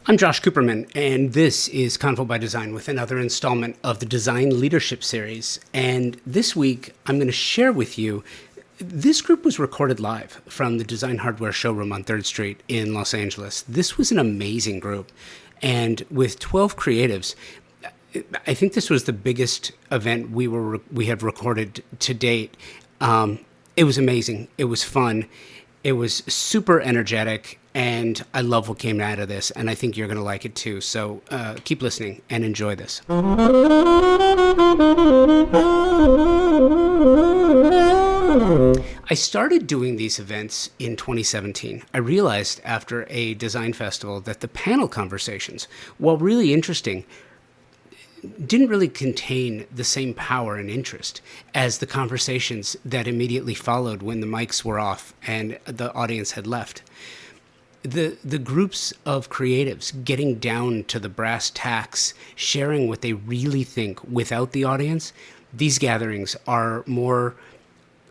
I'm Josh Cooperman, and this is Convo by Design with another installment of the Design Leadership Series. And this week, I'm going to share with you, this group was recorded live from the Design Hardware showroom on 3rd Street in Los Angeles. This was an amazing group, and with 12 creatives, I think this was the biggest event we have recorded to date. It was amazing. It was fun. It was super energetic, and I love what came out of this, and I think you're going to like it too. So keep listening and enjoy this. I started doing these events in 2017. I realized after a design festival that the panel conversations, while really interesting, didn't really contain the same power and interest as the conversations that immediately followed when the mics were off and the audience had left. The groups of creatives getting down to the brass tacks, sharing what they really think without the audience, these gatherings are more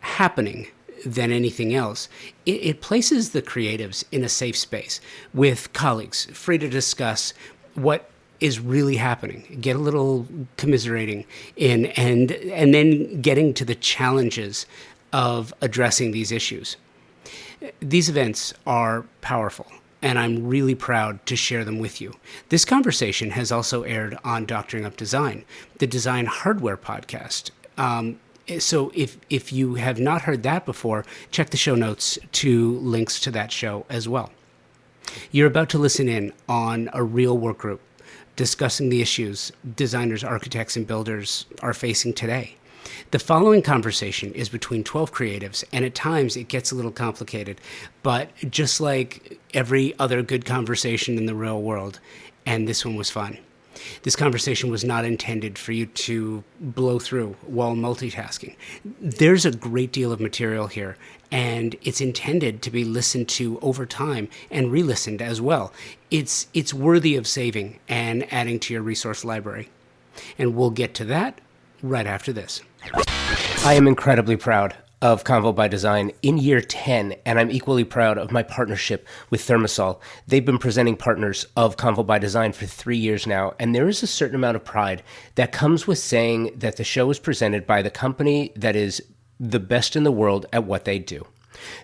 happening than anything else. It places the creatives in a safe space with colleagues, free to discuss what is really happening, get a little commiserating in, and then getting to the challenges of addressing these issues. These events are powerful, and I'm really proud to share them with you. This conversation has also aired on Doctoring Up Design, the Design Hardware podcast. So if you have not heard that before, check the show notes to links to that show as well. You're about to listen in on a real work group discussing the issues designers, architects, and builders are facing today. The following conversation is between 12 creatives, and at times it gets a little complicated, but just like every other good conversation in the real world, and this one was fun. This conversation was not intended for you to blow through while multitasking. There's a great deal of material here, and it's intended to be listened to over time and re-listened as well. It's worthy of saving and adding to your resource library. And we'll get to that right after this. I am incredibly proud of Convo by Design in year 10, and I'm equally proud of my partnership with Thermosol. They've been presenting partners of Convo by Design for 3 years now, and there is a certain amount of pride that comes with saying that the show is presented by the company that is the best in the world at what they do.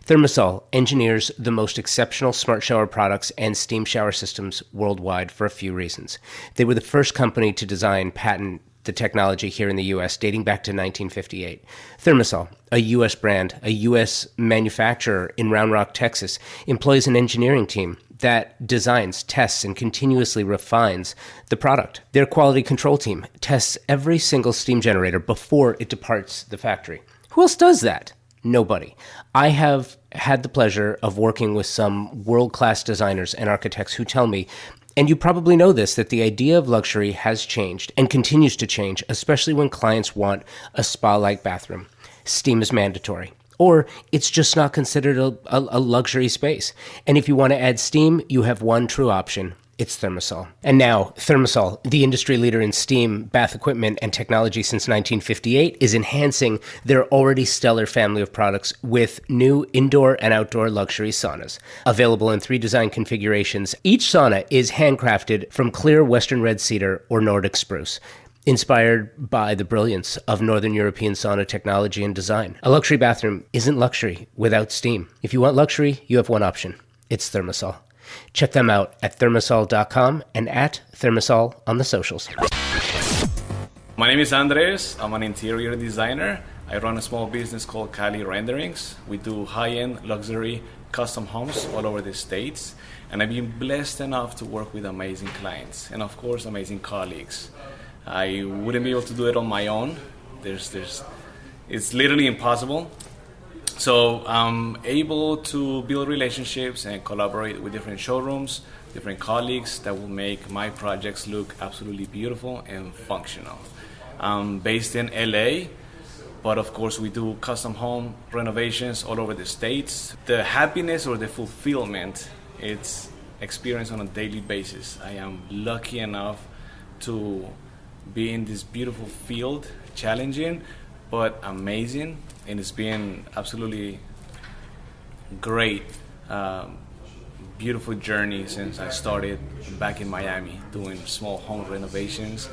Thermosol engineers the most exceptional smart shower products and steam shower systems worldwide for a few reasons. They were the first company to design, patent the technology here in the U.S. dating back to 1958. Thermosol, a U.S. brand, a U.S. manufacturer in Round Rock, Texas, employs an engineering team that designs, tests, and continuously refines the product. Their quality control team tests every single steam generator before it departs the factory. Who else does that? Nobody. I have had the pleasure of working with some world-class designers and architects who tell me, and you probably know this, that the idea of luxury has changed and continues to change, especially when clients want a spa-like bathroom. Steam is mandatory, or it's just not considered a luxury space. And if you want to add steam, you have one true option. It's Thermosol. And now, Thermosol, the industry leader in steam, bath equipment, and technology since 1958, is enhancing their already stellar family of products with new indoor and outdoor luxury saunas. Available in 3 design configurations, each sauna is handcrafted from clear Western red cedar or Nordic spruce, inspired by the brilliance of Northern European sauna technology and design. A luxury bathroom isn't luxury without steam. If you want luxury, you have one option. It's Thermosol. Check them out at thermosol.com and at Thermosol on the socials. My name is Andres. I'm an interior designer. I run a small business called Cali Renderings. We do high-end luxury custom homes all over the States. And I've been blessed enough to work with amazing clients and, of course, amazing colleagues. I wouldn't be able to do it on my own. It's literally impossible. So I'm able to build relationships and collaborate with different showrooms, different colleagues that will make my projects look absolutely beautiful and functional. I'm based in LA, but of course we do custom home renovations all over the States. The happiness or the fulfillment, it's experienced on a daily basis. I am lucky enough to be in this beautiful field, challenging, but amazing, and it's been absolutely great beautiful journey since I started back in Miami doing small home renovations.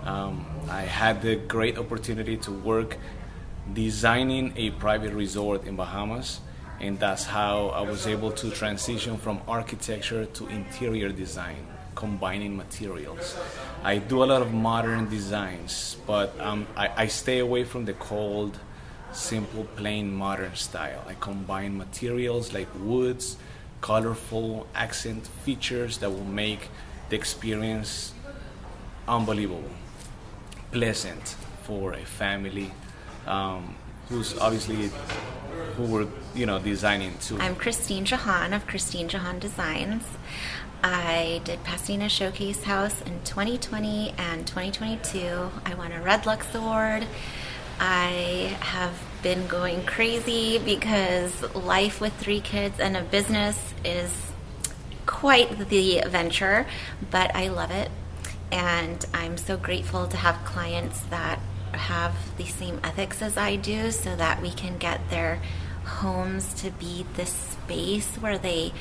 I had the great opportunity to work designing a private resort in Bahamas, and that's how I was able to transition from architecture to interior design, combining materials. I do a lot of modern designs, but I stay away from the cold, simple, plain modern style. I combine materials like woods, colorful accent features that will make the experience unbelievable, pleasant for a family who's obviously who we're designing to. I'm Christine Jahan of Christine Jahan Designs. I did Pasadena Showcase House in 2020 and 2022. I won a Red Lux Award. I have been going crazy because life with 3 kids and a business is quite the adventure, but I love it. And I'm so grateful to have clients that have the same ethics as I do so that we can get their homes to be this space where they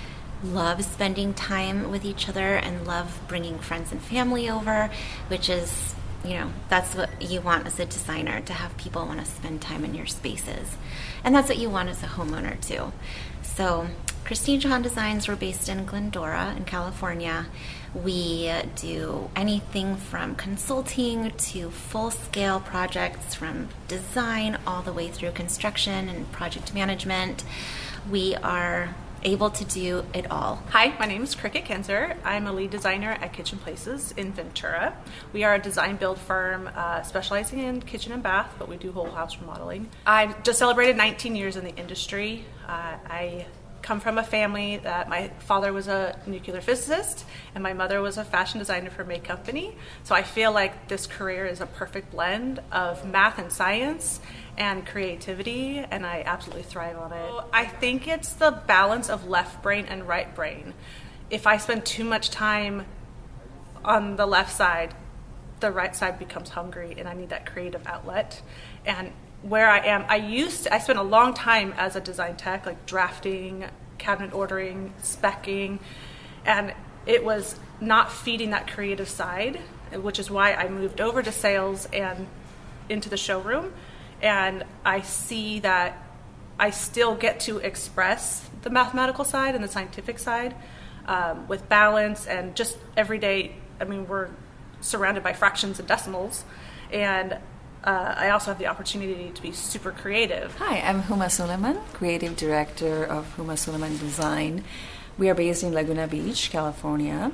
love spending time with each other and love bringing friends and family over, which is, that's what you want as a designer, to have people want to spend time in your spaces. And that's what you want as a homeowner too. So Christine Jahan Designs, we're based in Glendora in California. We do anything from consulting to full-scale projects, from design all the way through construction and project management. We are able to do it all. Hi, my name is Cricket Kinzer. I'm a lead designer at Kitchen Places in Ventura. We are a design build firm specializing in kitchen and bath, but we do whole house remodeling. I've just celebrated 19 years in the industry. I come from a family that my father was a nuclear physicist and my mother was a fashion designer for a May company. So I feel like this career is a perfect blend of math and science and creativity, and I absolutely thrive on it. I think it's the balance of left brain and right brain. If I spend too much time on the left side, the right side becomes hungry and I need that creative outlet. And where I am, I spent a long time as a design tech, like drafting, cabinet ordering, speccing, and it was not feeding that creative side, which is why I moved over to sales and into the showroom. And I see that I still get to express the mathematical side and the scientific side with balance and just every day. I mean, we're surrounded by fractions and decimals, and I also have the opportunity to be super creative. Hi, I'm Huma Suleiman, Creative Director of Huma Suleiman Design. We are based in Laguna Beach, California.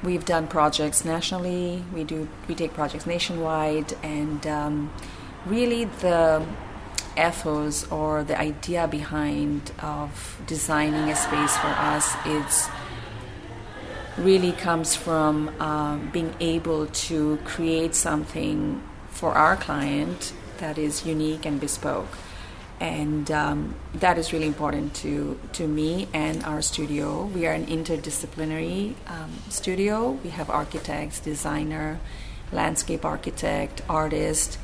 We've done projects nationally, we take projects nationwide, and really the ethos or the idea behind of designing a space for us really comes from being able to create something for our client that is unique and bespoke, and that is really important to me and our studio. We are an interdisciplinary studio. We have architects, designer, landscape architect, artist.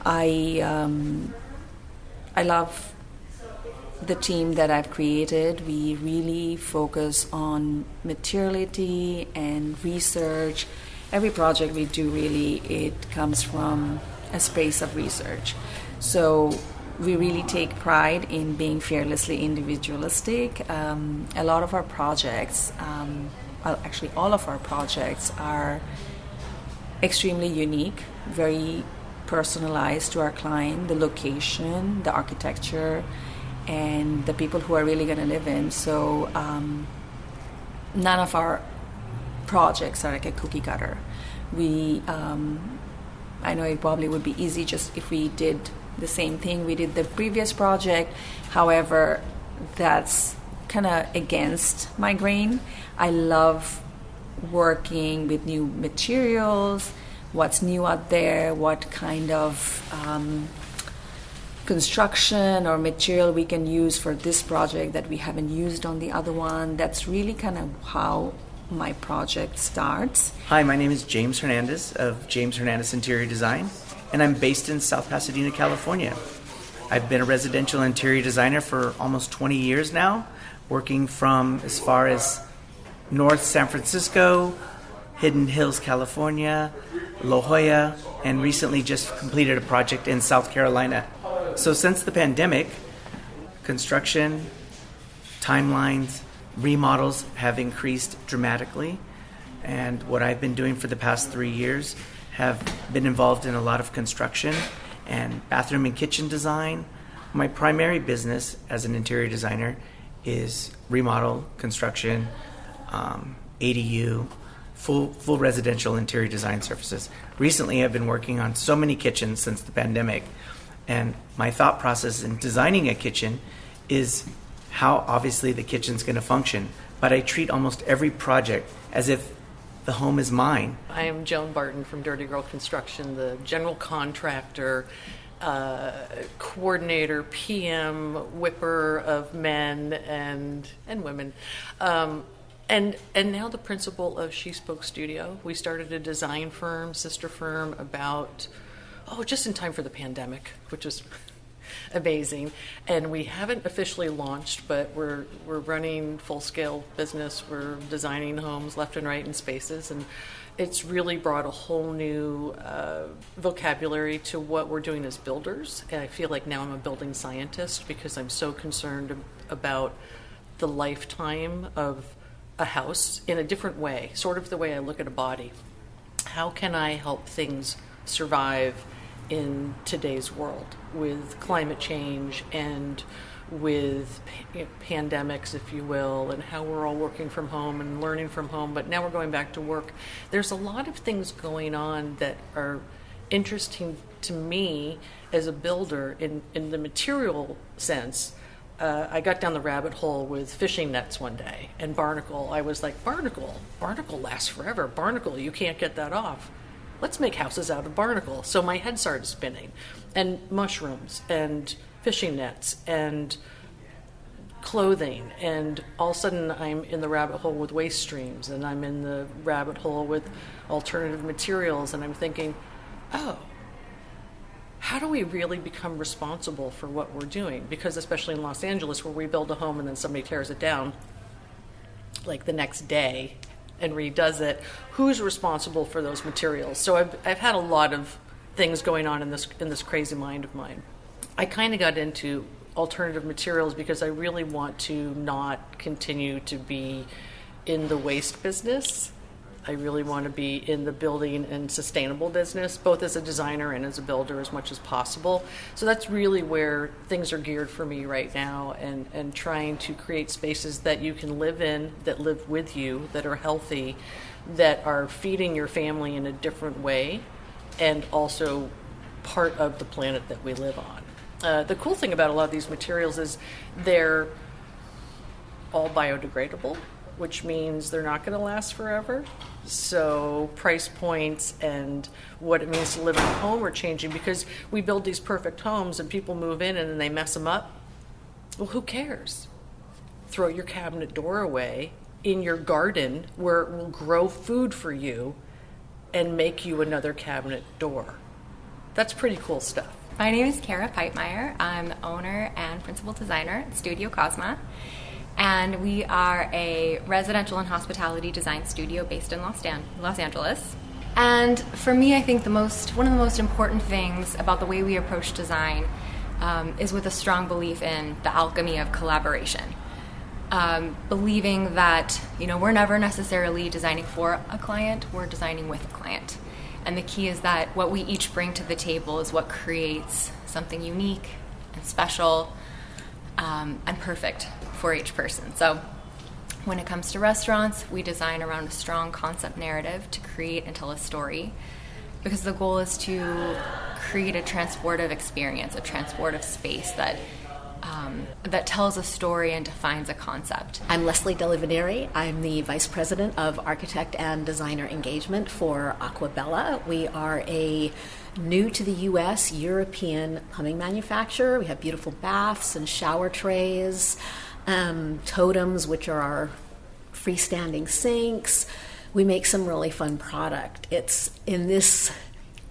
I love the team that I've created. We really focus on materiality and research. Every project we do, really, it comes from a space of research. So we really take pride in being fearlessly individualistic. A lot of our projects, actually all of our projects, are extremely unique, very personalized to our client, the location, the architecture, and the people who are really going to live in. So none of our projects are like a cookie cutter. I know it probably would be easy just if we did the same thing we did the previous project. However, that's kind of against my grain. I love working with new materials, what's new out there, what kind of construction or material we can use for this project that we haven't used on the other one. That's really kind of how my project starts. Hi, my name is James Hernandez of James Hernandez Interior Design, and I'm based in South Pasadena, California. I've been a residential interior designer for almost 20 years now, working from as far as North San Francisco, Hidden Hills, California, La Jolla, and recently just completed a project in South Carolina. So since the pandemic, construction, timelines, remodels have increased dramatically. And what I've been doing for the past 3 years have been involved in a lot of construction and bathroom and kitchen design. My primary business as an interior designer is remodel, construction, ADU, full residential interior design services. Recently, I've been working on so many kitchens since the pandemic, and my thought process in designing a kitchen is how obviously the kitchen's going to function, but I treat almost every project as if the home is mine. I am Joan Barton from Dirty Girl Construction, the general contractor, coordinator, PM, whipper of men and women, and now the principal of She Spoke Studio. We started a design firm, sister firm, about just in time for the pandemic, which was amazing. And we haven't officially launched, but we're running full-scale business. We're designing homes left and right in spaces, and it's really brought a whole new vocabulary to what we're doing as builders. And I feel like now I'm a building scientist because I'm so concerned about the lifetime of a house in a different way, sort of the way I look at a body. How can I help things survive in today's world with climate change and with pandemics, if you will, and how we're all working from home and learning from home, but now we're going back to work. There's a lot of things going on that are interesting to me as a builder in the material sense. I got down the rabbit hole with fishing nets one day, and barnacle. I was like, barnacle lasts forever. Barnacle, you can't get that off. Let's make houses out of barnacle. So my head started spinning, and mushrooms and fishing nets and clothing, and all of a sudden I'm in the rabbit hole with waste streams, and I'm in the rabbit hole with alternative materials, and I'm thinking, how do we really become responsible for what we're doing? Because especially in Los Angeles, where we build a home and then somebody tears it down like the next day and redoes it, who's responsible for those materials? So I've had a lot of things going on in this crazy mind of mine. I kind of got into alternative materials because I really want to not continue to be in the waste business. I really want to be in the building and sustainable business, both as a designer and as a builder as much as possible. So that's really where things are geared for me right now, and trying to create spaces that you can live in, that live with you, that are healthy, that are feeding your family in a different way, and also part of the planet that we live on. The cool thing about a lot of these materials is they're all biodegradable, which means they're not going to last forever. So price points and what it means to live in a home are changing, because we build these perfect homes and people move in and then they mess them up. Well, who cares? Throw your cabinet door away in your garden where it will grow food for you and make you another cabinet door. That's pretty cool stuff. My name is Kara Peitmeyer. I'm the owner and principal designer at Studio Cosma. And we are a residential and hospitality design studio based in Los Angeles. And for me, I think one of the most important things about the way we approach design is with a strong belief in the alchemy of collaboration. Believing that, we're never necessarily designing for a client, we're designing with a client. And the key is that what we each bring to the table is what creates something unique and special and perfect for each person. So when it comes to restaurants, we design around a strong concept narrative to create and tell a story, because the goal is to create a transportive experience, a transportive space that tells a story and defines a concept. I'm Leslie Delivaneri. I'm the Vice President of Architect and Designer Engagement for Aquabella. We are a new to the U.S. European plumbing manufacturer. We have beautiful baths and shower trays, totems, which are our freestanding sinks. We make some really fun product. It's in this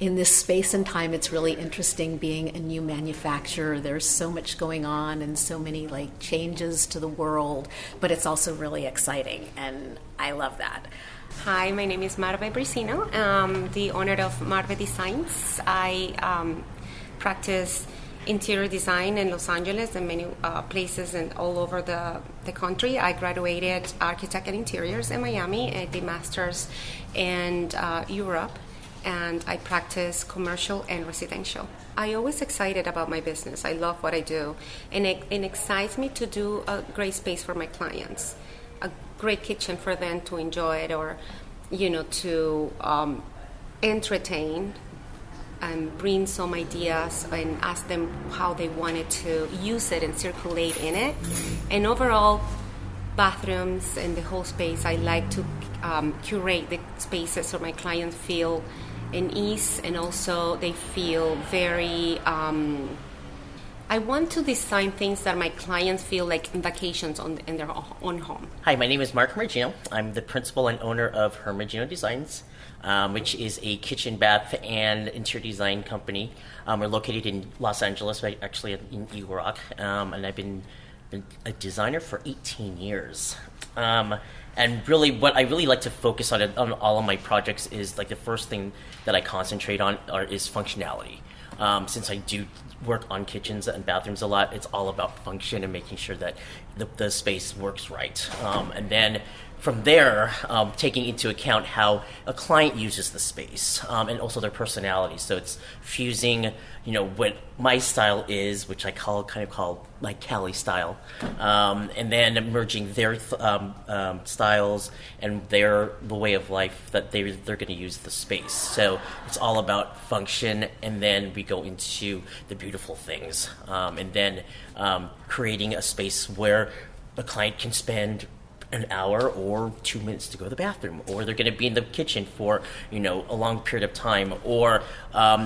in this space and time, it's really interesting being a new manufacturer. There's so much going on and so many like changes to the world, but it's also really exciting, and I love that. Hi, my name is Marve Bricino. I'm the owner of Marve Designs. I practice interior design in Los Angeles and many places and all over the country. I graduated architect and interiors in Miami. I did masters in Europe, and I practice commercial and residential. I always excited about my business. I love what I do, and it excites me to do a great space for my clients, a great kitchen for them to enjoy it, or to entertain and bring some ideas and ask them how they wanted to use it and circulate in it. And overall, bathrooms and the whole space, I like to curate the spaces so my clients feel in ease, and also they feel very I want to design things that my clients feel like vacations in their own home. Hi, my name is Mark Hermagino. I'm the principal and owner of Hermagino Designs, which is a kitchen, bath, and interior design company. We're located in Los Angeles, actually in Eagle Rock, and I've been a designer for 18 years. And really, what I really like to focus on all of my projects is like the first thing that I concentrate on is functionality. Since I do work on kitchens and bathrooms a lot, it's all about function and making sure that the space works right. And then from there, taking into account how a client uses the space and also their personality. So it's fusing, what my style is, which I kind of call like Cali style, and then merging their styles and the way of life that they're going to use the space. So it's all about function, and then we go into the beautiful things, and then creating a space where a client can spend an hour or 2 minutes to go to the bathroom, or they're going to be in the kitchen for a long period of time, or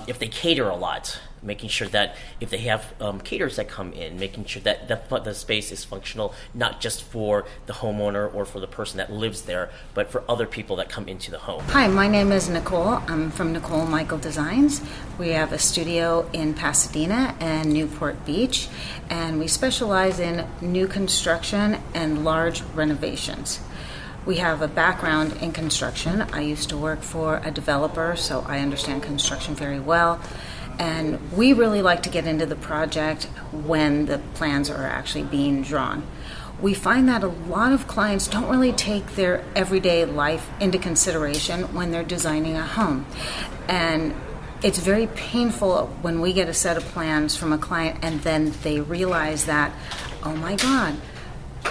if they cater a lot, making sure that if they have caterers that come in, making sure that the space is functional, not just for the homeowner or for the person that lives there, but for other people that come into the home. Hi, my name is Nicole. I'm from Nicole Michael Designs. We have a studio in Pasadena and Newport Beach, and we specialize in new construction and large renovations. We have a background in construction. I used to work for a developer, so I understand construction very well. And we really like to get into the project when the plans are actually being drawn. We find that a lot of clients don't really take their everyday life into consideration when they're designing a home. And it's very painful when we get a set of plans from a client and then they realize that, oh my God,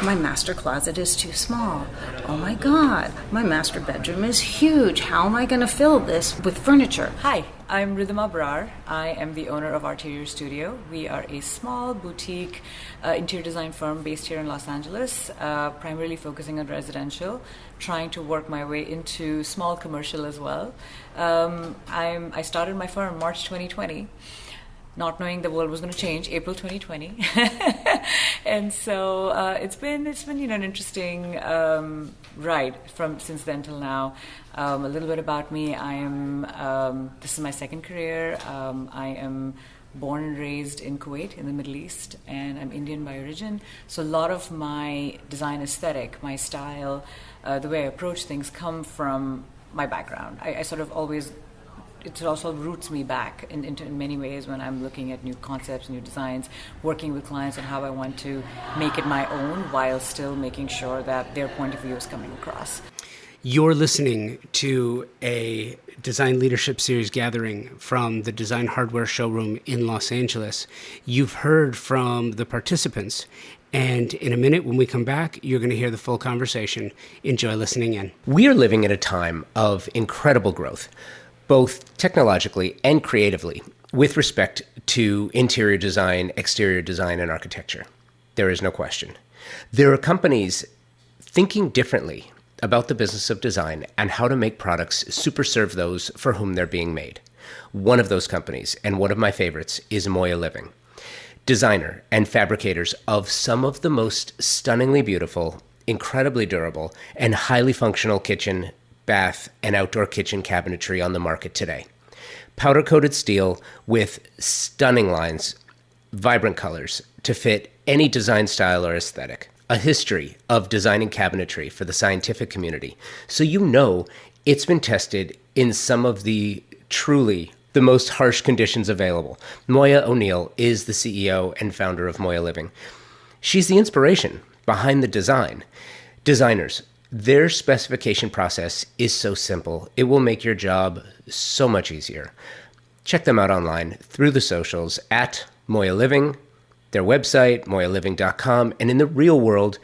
my master closet is too small. Oh my God, my master bedroom is huge. How am I going to fill this with furniture? Hi, I'm Rhythm Abrar. I am the owner of Arterior Studio. We are a small boutique interior design firm based here in Los Angeles, primarily focusing on residential, trying to work my way into small commercial as well. I started my firm March 2020. Not knowing the world was going to change, April 2020, and so it's been an interesting ride since then till now. A little bit about me: I am this is my second career. I am born and raised in Kuwait in the Middle East, and I'm Indian by origin. So a lot of my design aesthetic, my style, the way I approach things come from my background. I sort of always. It also roots me back in many ways when I'm looking at new concepts, new designs, working with clients on how I want to make it my own while still making sure that their point of view is coming across. You're listening to a Design Leadership Series gathering from the Design Hardware Showroom in Los Angeles. You've heard from the participants, and in a minute when we come back, you're going to hear the full conversation. Enjoy listening in. We are living at a time of incredible growth, both technologically and creatively, with respect to interior design, exterior design, and architecture. There is no question. There are companies thinking differently about the business of design and how to make products super serve those for whom they're being made. One of those companies, and one of my favorites, is Moya Living. Designer and fabricators of some of the most stunningly beautiful, incredibly durable, and highly functional kitchen, bath, and outdoor kitchen cabinetry on the market today. Powder-coated steel with stunning lines, vibrant colors to fit any design style or aesthetic. A history of designing cabinetry for the scientific community. So you know it's been tested in some of the most harsh conditions available. Moya O'Neill is the CEO and founder of Moya Living. She's the inspiration behind the design. Designers, their specification process is so simple. It will make your job so much easier. Check them out online through the socials at Moya Living, their website, moyaliving.com, and in the real world,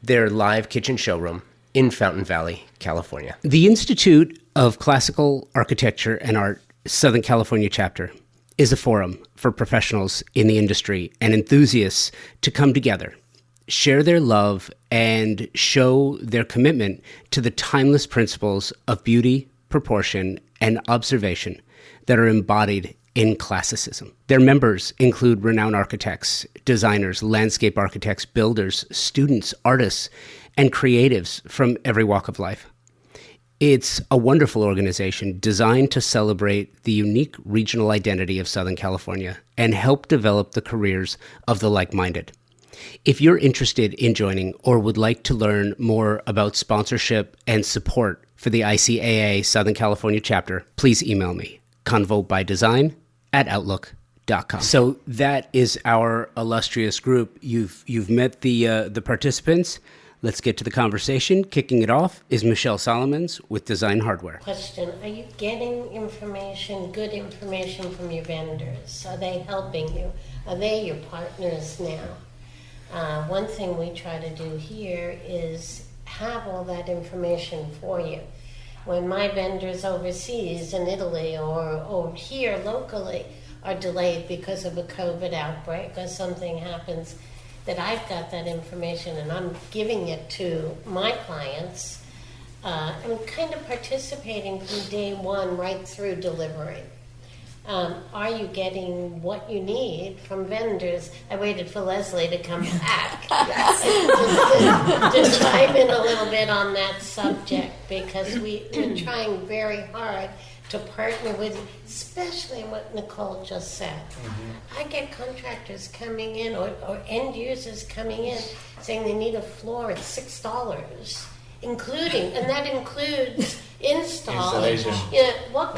their live kitchen showroom in Fountain Valley, California. The Institute of Classical Architecture and Art Southern California chapter is a forum for professionals in the industry and enthusiasts to come together, share their love, and show their commitment to the timeless principles of beauty, proportion, and observation that are embodied in classicism. Their members include renowned architects, designers, landscape architects, builders, students, artists, and creatives from every walk of life. It's a wonderful organization designed to celebrate the unique regional identity of Southern California and help develop the careers of the like-minded. If you're interested in joining or would like to learn more about sponsorship and support for the ICAA Southern California chapter, please email me, convobydesign@outlook.com. So that is our illustrious group. You've met the participants. Let's get to the conversation. Kicking it off is Michelle Solomons with Design Hardware. Question, are you getting good information from your vendors? Are they helping you? Are they your partners now? One thing we try to do here is have all that information for you. When my vendors overseas in Italy or here locally are delayed because of a COVID outbreak or something happens, that I've got that information and I'm giving it to my clients. I'm kind of participating from day one right through delivery. Are you getting what you need from vendors? I waited for Leslie to come back to chime in a little bit on that subject, because we're trying very hard to partner with you, especially what Nicole just said. Mm-hmm. I get contractors coming in or end users coming in saying they need a floor at $6, including, and that includes installation. What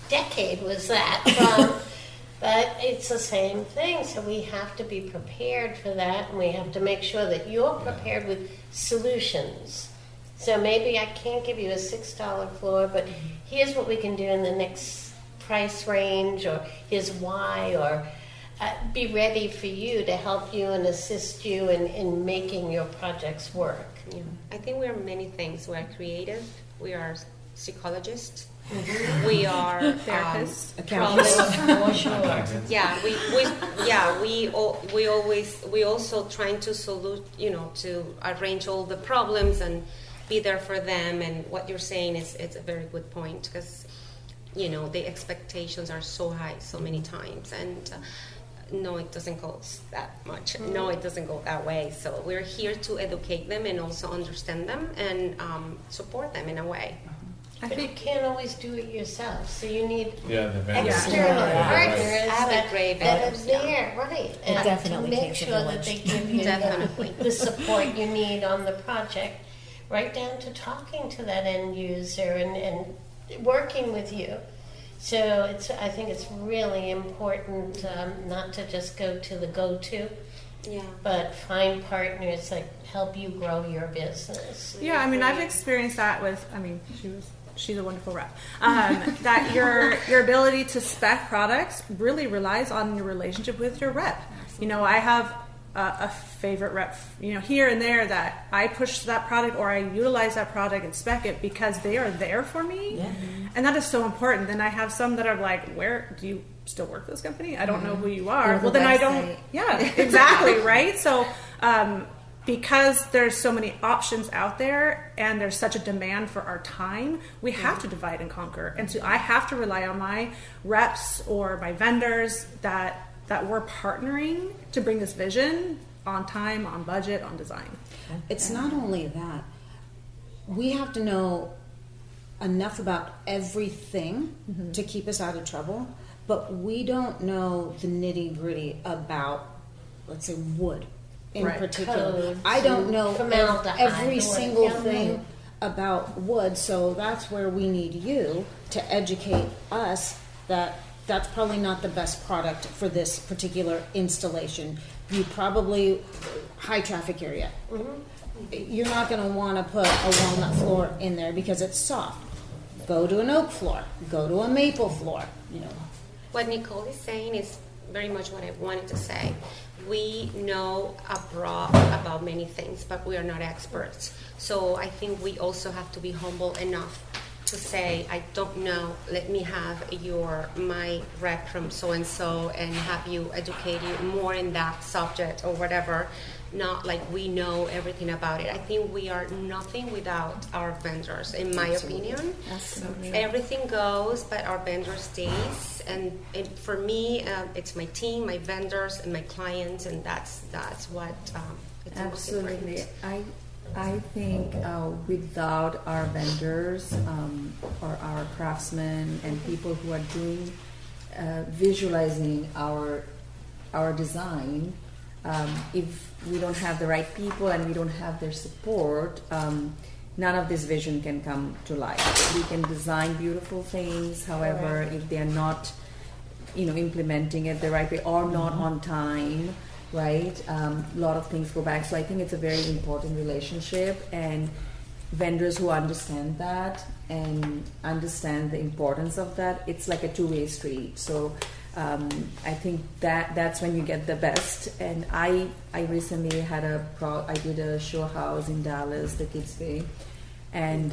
decade was that from? But it's the same thing, so we have to be prepared for that, and we have to make sure that you're prepared with solutions. So maybe I can't give you a $6 floor, but here's what we can do in the next price range, or here's why, or be ready for you to help you and assist you in making your projects work. Yeah. I think we are many things. We are creative, we are psychologists, we are therapists, accountants. We also trying to to arrange all the problems and be there for them. And what you're saying it's a very good point, because the expectations are so high so many times, and no, it doesn't go that much. Mm-hmm. No, it doesn't go that way. So we're here to educate them and also understand them and support them in a way. But you can't always do it yourself, so you need external partners that are there, right? It definitely to make takes a sure that village. they give you the support you need on the project, right down to talking to that end user and working with you. So I think it's really important not to just go to the go-to, but find partners that help you grow your business. Yeah, I've experienced that with, she's a wonderful rep. That your ability to spec products really relies on your relationship with your rep. Absolutely. I have a favorite rep, here and there that I push that product or I utilize that product and spec it because they are there for me. Yeah. And that is so important. Then I have some that are like, where do you still work for this company? I don't know who you are. Well, then I don't. Yeah, exactly. Right. So, because there's so many options out there and there's such a demand for our time, we have to divide and conquer. And so I have to rely on my reps or my vendors that we're partnering to bring this vision on time, on budget, on design. It's not only that. We have to know enough about everything to keep us out of trouble, but we don't know the nitty-gritty about, let's say, wood in particular. Codes I don't and know formaldehyde every or single whatever. thing about wood, so that's where we need you to educate us that that's probably not the best product for this particular installation. You probably, high traffic area. You're not going to want to put a walnut floor in there because it's soft. Go to an oak floor. Go to a maple floor. You know. What Nicole is saying is very much what I wanted to say. We know abroad about many things, but we are not experts. So I think we also have to be humble enough to say, I don't know, let me have my rep from so-and-so and have you educate you more in that subject or whatever. Not like we know everything about it. I think we are nothing without our vendors, in my opinion. Absolutely. Everything goes, but our vendor stays. And for me, it's my team, my vendors, and my clients, and that's what it's the most Absolutely. important. I think without our vendors or our craftsmen and people who are doing visualizing our design, if we don't have the right people and we don't have their support, none of this vision can come to life. We can design beautiful things, however, if they are not, implementing it the right way or not on time, right? A lot of things go back. So I think it's a very important relationship, and vendors who understand that and understand the importance of that, it's like a two-way street. So I think that's when you get the best. And I recently had I did a show house in Dallas, the Kids Bay, and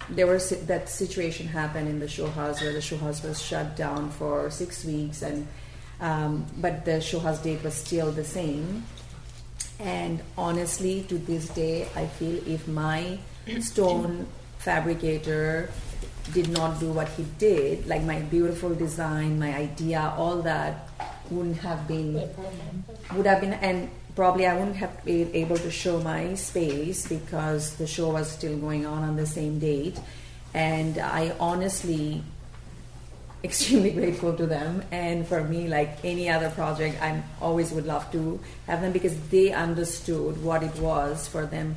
that situation happened in the show house where the show house was shut down for 6 weeks, and but the show house date was still the same. And honestly, to this day, I feel if my stone fabricator did not do what he did, like my beautiful design, my idea, all that would have been, and probably I wouldn't have been able to show my space because the show was still going on the same date. And I honestly extremely grateful to them. And for me, like any other project, I always would love to have them because they understood what it was for them.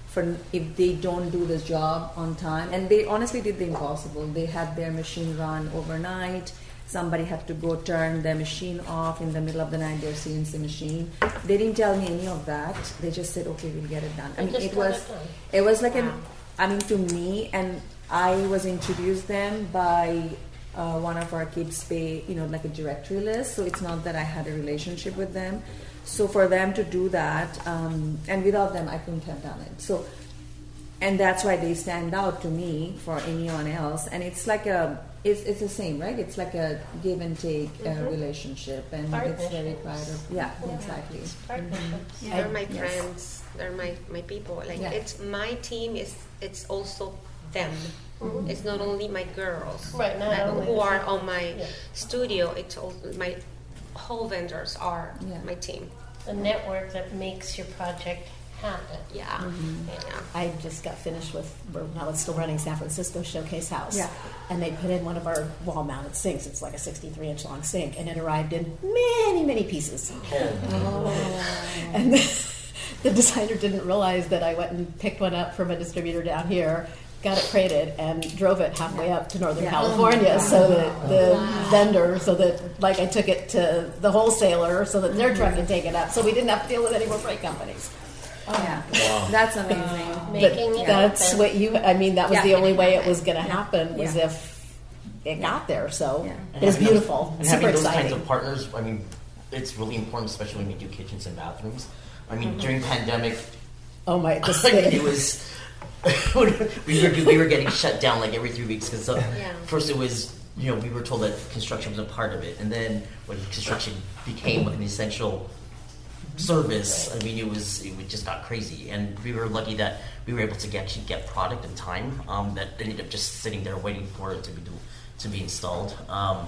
For if they don't do the job on time, and they honestly did the impossible. They had their machine run overnight. Somebody had to go turn their machine off in the middle of the night, their CNC machine. They didn't tell me any of that. They just said, okay, we'll get it done. I mean, it was like to me, and I was introduced them by one of our Kids Bay, like a directory list. So it's not that I had a relationship with them. So for them to do that, and without them, I couldn't have done it. So, and that's why they stand out to me for anyone else. And it's like it's the same, right? It's like a give and take relationship, and it's very proud of. Yeah, exactly. They're my friends. They're my people. Like it's my team. It's also them. It's not only my girls who are on my studio. It's also my whole vendors are my team. The network that makes your project happen. I just got finished now it's still running San Francisco Showcase House. And they put in one of our wall-mounted sinks. It's like a 63-inch long sink, and it arrived in many, many pieces. And the designer didn't realize that I went and picked one up from a distributor down here, got it crated, and drove it halfway up to Northern California so that the vendor, like I took it to the wholesaler so that their truck could take it up, so we didn't have to deal with any more freight companies. That's amazing. That's what that was the only way it was going to happen was if it got there. So it was beautiful. And super having those exciting. kinds of partners, it's really important, especially when you do kitchens and bathrooms. During pandemic, it was. we were getting shut down like every 3 weeks because first it was we were told that construction was a part of it, and then when construction became an essential service, it just got crazy, and we were lucky that we were able to get product in time that ended up just sitting there waiting for it to be installed. Our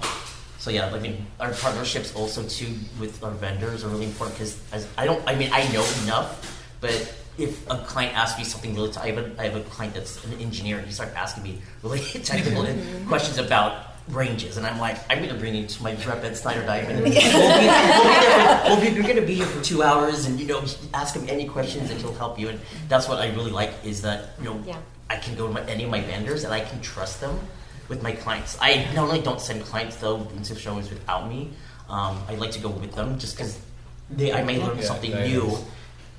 partnerships also too with our vendors are really important because I know enough, but if a client asks me something really, I have a client that's an engineer, and he started asking me really technical questions about ranges, and I'm like, I'm going to bring you to my rep at Snyder Diamond. We're going to be here for 2 hours, and ask him any questions, and he'll help you. And that's what I really like is that I can go to any of my vendors, and I can trust them with my clients. I normally don't send clients though into showrooms without me. I like to go with them just because I may learn something new.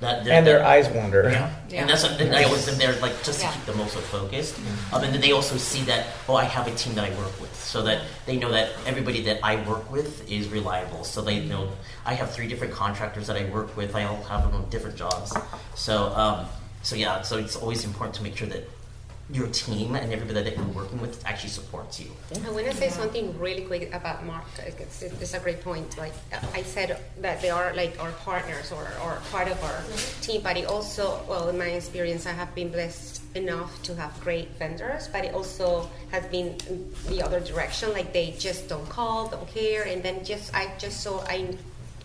And their eyes wander. And that's what I always am there, like, just to keep them also focused. And then they also see that, I have a team that I work with, so that they know that everybody that I work with is reliable. So they know I have 3 different contractors that I work with. I all have them on different jobs. So it's always important to make sure that your team and everybody that you're working with actually supports you. I want to say something really quick about Mark. It's a great point. Like I said, that they are like our partners or part of our team, but it also, in my experience, I have been blessed enough to have great vendors, but it also has been the other direction. Like they just don't call, don't care, and then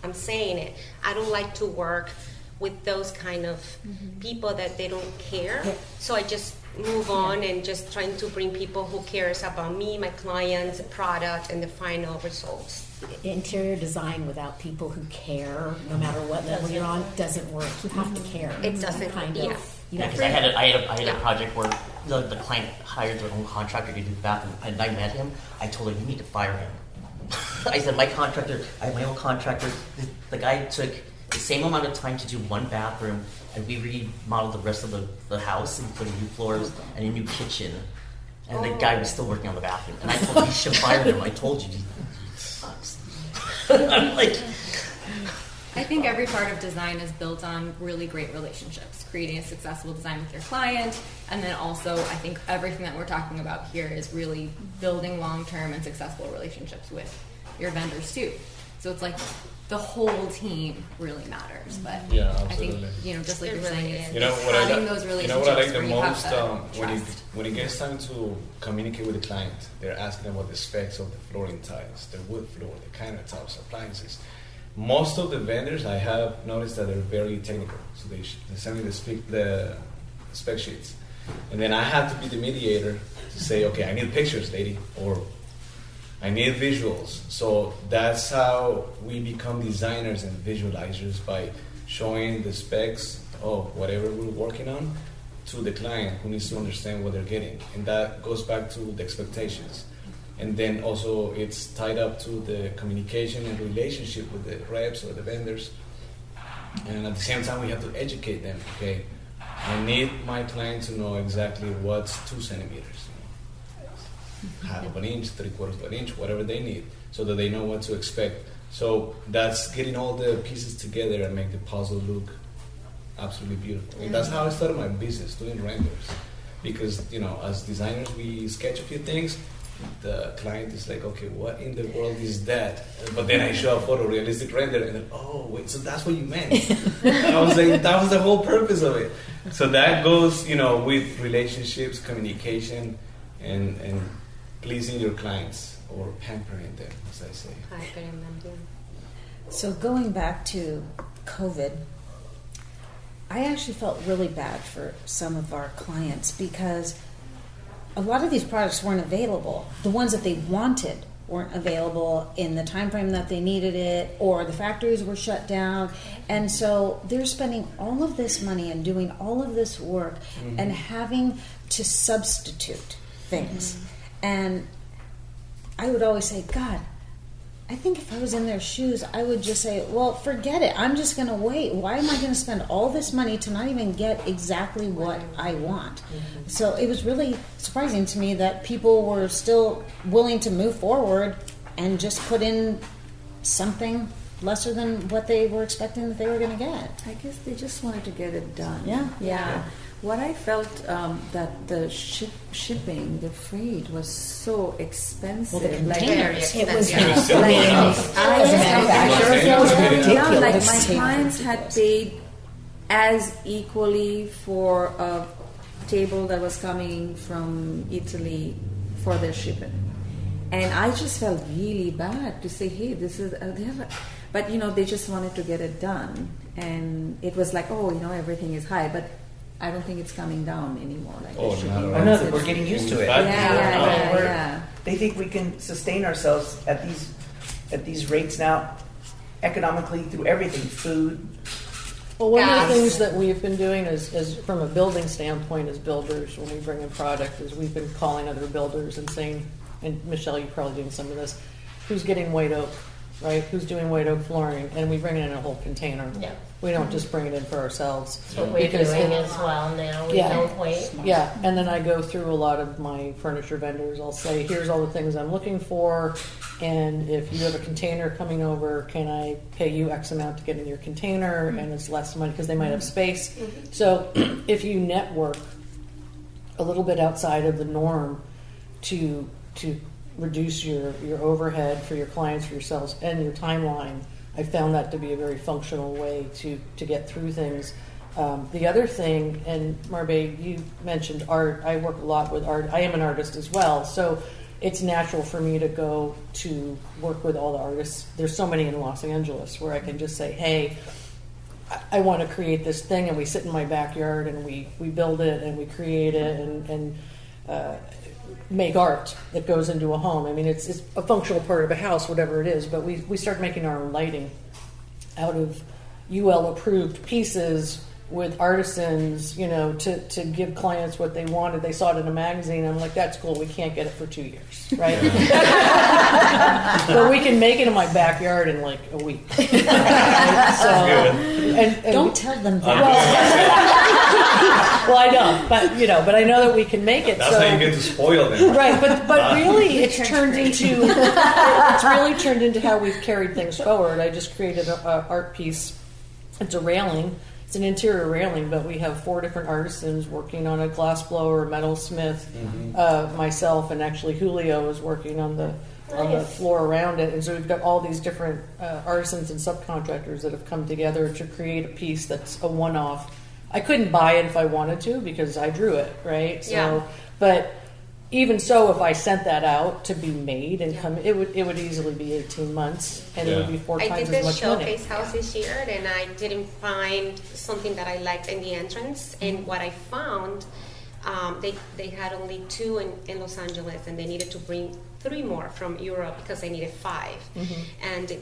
I'm saying it. I don't like to work with those kind of people that they don't care. So I just move on and just trying to bring people who cares about me, my clients, product, and the final results. Interior design without people who care, no matter what level you're on, doesn't work. You have to care. It doesn't. Because I had a project where the client hired their own contractor to do the bathroom, and I met him. I told him, you need to fire him. I said, I have my own contractor. The guy took the same amount of time to do one bathroom, and we remodeled the rest of the house and put new floors and a new kitchen. And the guy was still working on the bathroom. And I told him, you should fire him. I told you, he sucks. I'm like... I think every part of design is built on really great relationships, creating a successful design with your client, and then also I think everything that we're talking about here is really building long-term and successful relationships with your vendors too. So it's like the whole team really matters, but I think just like you're saying, it's having those relationships. What I like the where you have most when it gets time to communicate with the client, they're asking about the specs of the flooring tiles, the wood floor, the countertops, appliances. Most of the vendors I have noticed that they're very technical, so they send me the spec sheets, and then I have to be the mediator to say, okay, I need pictures, lady, or I need visuals. So that's how we become designers and visualizers, by showing the specs of whatever we're working on to the client, who needs to understand what they're getting. And that goes back to the expectations. And then also it's tied up to the communication and relationship with the reps or the vendors. And at the same time, we have to educate them. Okay, I need my client to know exactly what's 2 centimeters. Half of an inch, 3/4 of an inch, whatever they need, so that they know what to expect. So that's getting all the pieces together and make the puzzle look absolutely beautiful. And that's how I started my business, doing renders. Because, as designers, we sketch a few things. The client is like, okay, what in the world is that? But then I show a photorealistic render, and then, oh, wait, so that's what you meant. I was like, that was the whole purpose of it. So that goes, with relationships, communication, and pleasing your clients, or pampering them, as I say. Pampering them, yeah. So going back to COVID, I actually felt really bad for some of our clients because a lot of these products weren't available. The ones that they wanted weren't available in the time frame that they needed it, or the factories were shut down. And so they're spending all of this money and doing all of this work and having to substitute things. And I would always say, God, I think if I was in their shoes, I would just say, well, forget it. I'm just going to wait. Why am I going to spend all this money to not even get exactly what I want? So it was really surprising to me that people were still willing to move forward and just put in something lesser than what they were expecting that they were going to get. I guess they just wanted to get it done. Yeah. What I felt that the shipping, the freight was so expensive. Well, the containers. It was like my clients had paid as equally for a table that was coming from Italy for their shipping. And I just felt really bad to say, hey, this is... but they just wanted to get it done, and it was like, oh, everything is high, but I don't think it's coming down anymore. Like it should be. I know that we're getting used to it. Yeah. They think we can sustain ourselves at these rates now, economically through everything, food. Well, one of the things that we've been doing is from a building standpoint as builders, when we bring in product, is we've been calling other builders and saying, and Michelle, you're probably doing some of this, who's getting white oak, right? Who's doing white oak flooring? And we bring it in a whole container. Yeah. We don't just bring it in for ourselves. That's what we're doing as well now. We don't wait. Yeah, and then I go through a lot of my furniture vendors. I'll say, here's all the things I'm looking for, and if you have a container coming over, can I pay you X amount to get in your container? And it's less money because they might have space. So if you network a little bit outside of the norm to reduce your overhead for your clients, for yourselves, and your timeline, I found that to be a very functional way to get through things. The other thing, and Marbe, you mentioned art. I work a lot with art. I am an artist as well, so it's natural for me to go to work with all the artists. There's so many in Los Angeles where I can just say, hey, I want to create this thing, and we sit in my backyard and we build it and we create it and make art that goes into a home. I mean, it's a functional part of a house, whatever it is, but we started making our own lighting out of UL approved pieces with artisans, to give clients what they wanted. They saw it in a magazine. I'm like, that's cool. We can't get it for 2 years, right? But we can make it in my backyard in like a week. So, and Don't tell them that. Well, I don't, but I know that we can make it. That's how you get to spoil them, right? But really, it's really turned into how we've carried things forward. I just created an art piece. It's a railing. It's an interior railing, but we have 4 different artisans working on a glass blower, a metalsmith, myself, and actually Julio is working on the floor around it. And so we've got all these different artisans and subcontractors that have come together to create a piece that's a one-off. I couldn't buy it if I wanted to because I drew it, right? So, but even so, if I sent that out to be made and come, it would easily be 18 months, and it would be 4 times as much money. I did the showcase house this year, and I didn't find something that I liked in the entrance. And what I found, they had only 2 in Los Angeles, and they needed to bring 3 more from Europe because they needed 5, and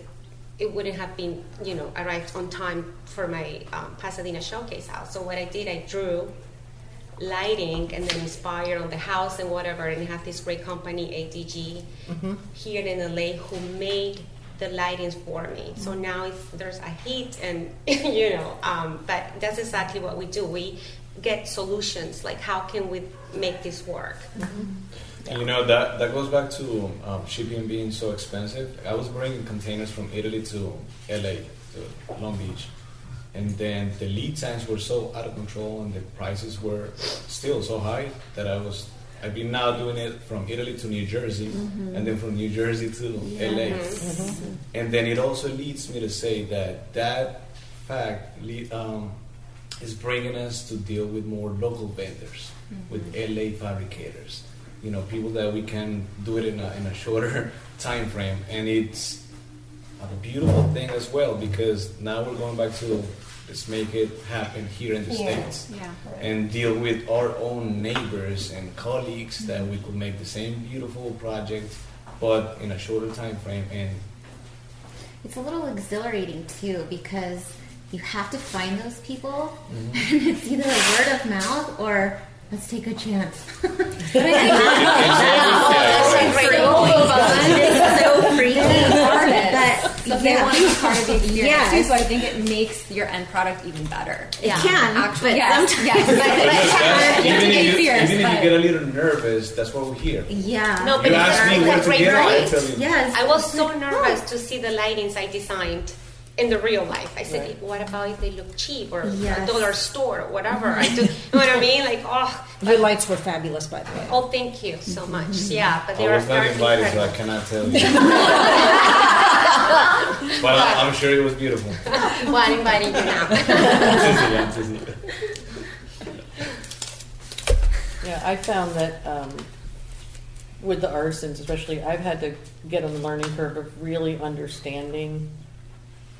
it wouldn't have been arrived on time for my Pasadena showcase house. So what I did, I drew lighting and then inspired on the house and whatever, and I have this great company ADG here in LA who made the lightings for me. So now there's a heat and but that's exactly what we do. We get solutions like how can we make this work. And that goes back to shipping being so expensive. I was bringing containers from Italy to LA, to Long Beach. And then the lead times were so out of control and the prices were still so high that I've been now doing it from Italy to New Jersey and then from New Jersey to LA. And then it also leads me to say that fact is bringing us to deal with more local vendors, with LA fabricators. People that we can do it in a shorter time frame. And it's a beautiful thing as well because now we're going back to let's make it happen here in the States and deal with our own neighbors and colleagues that we could make the same beautiful project but in a shorter time frame. And it's a little exhilarating too because you have to find those people and it's either a word of mouth or let's take a chance. It's so freaky. But they want to be part of the experience too, so I think it makes your end product even better. It can, actually. Sometimes. Even if you get a little nervous, that's what we're here. Yeah. No, but you asked me where to get it, I tell you. Yes. I was so nervous to see the lightings I designed in the real life. I said, what about if they look cheap or a dollar store or whatever? I do, you know what I mean? Like, Your lights were fabulous, by the way. Oh, thank you so much. Yeah, but they I was were not invited, so I cannot tell you. But I'm sure it was beautiful. Well, I'm inviting you now. Yeah, I found that with the artisans, especially, I've had to get on the learning curve of really understanding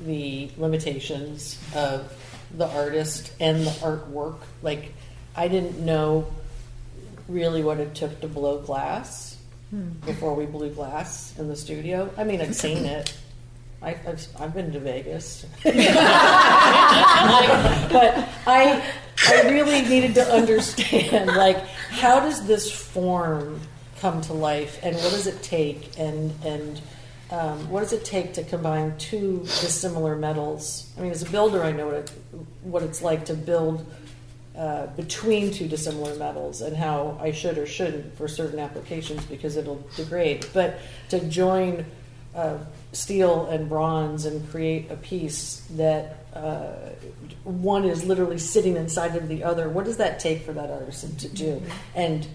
the limitations of the artist and the artwork. Like, I didn't know really what it took to blow glass before we blew glass in the studio. I mean, I'd seen it. I've been to Vegas. But I really needed to understand, like, how does this form come to life, and what does it take, and what does it take to combine two dissimilar metals? I mean, as a builder, I know what it's like to build between two dissimilar metals, and how I should or shouldn't for certain applications because it'll degrade. But to join steel and bronze and create a piece that one is literally sitting inside of the other, what does that take for that artisan to do? And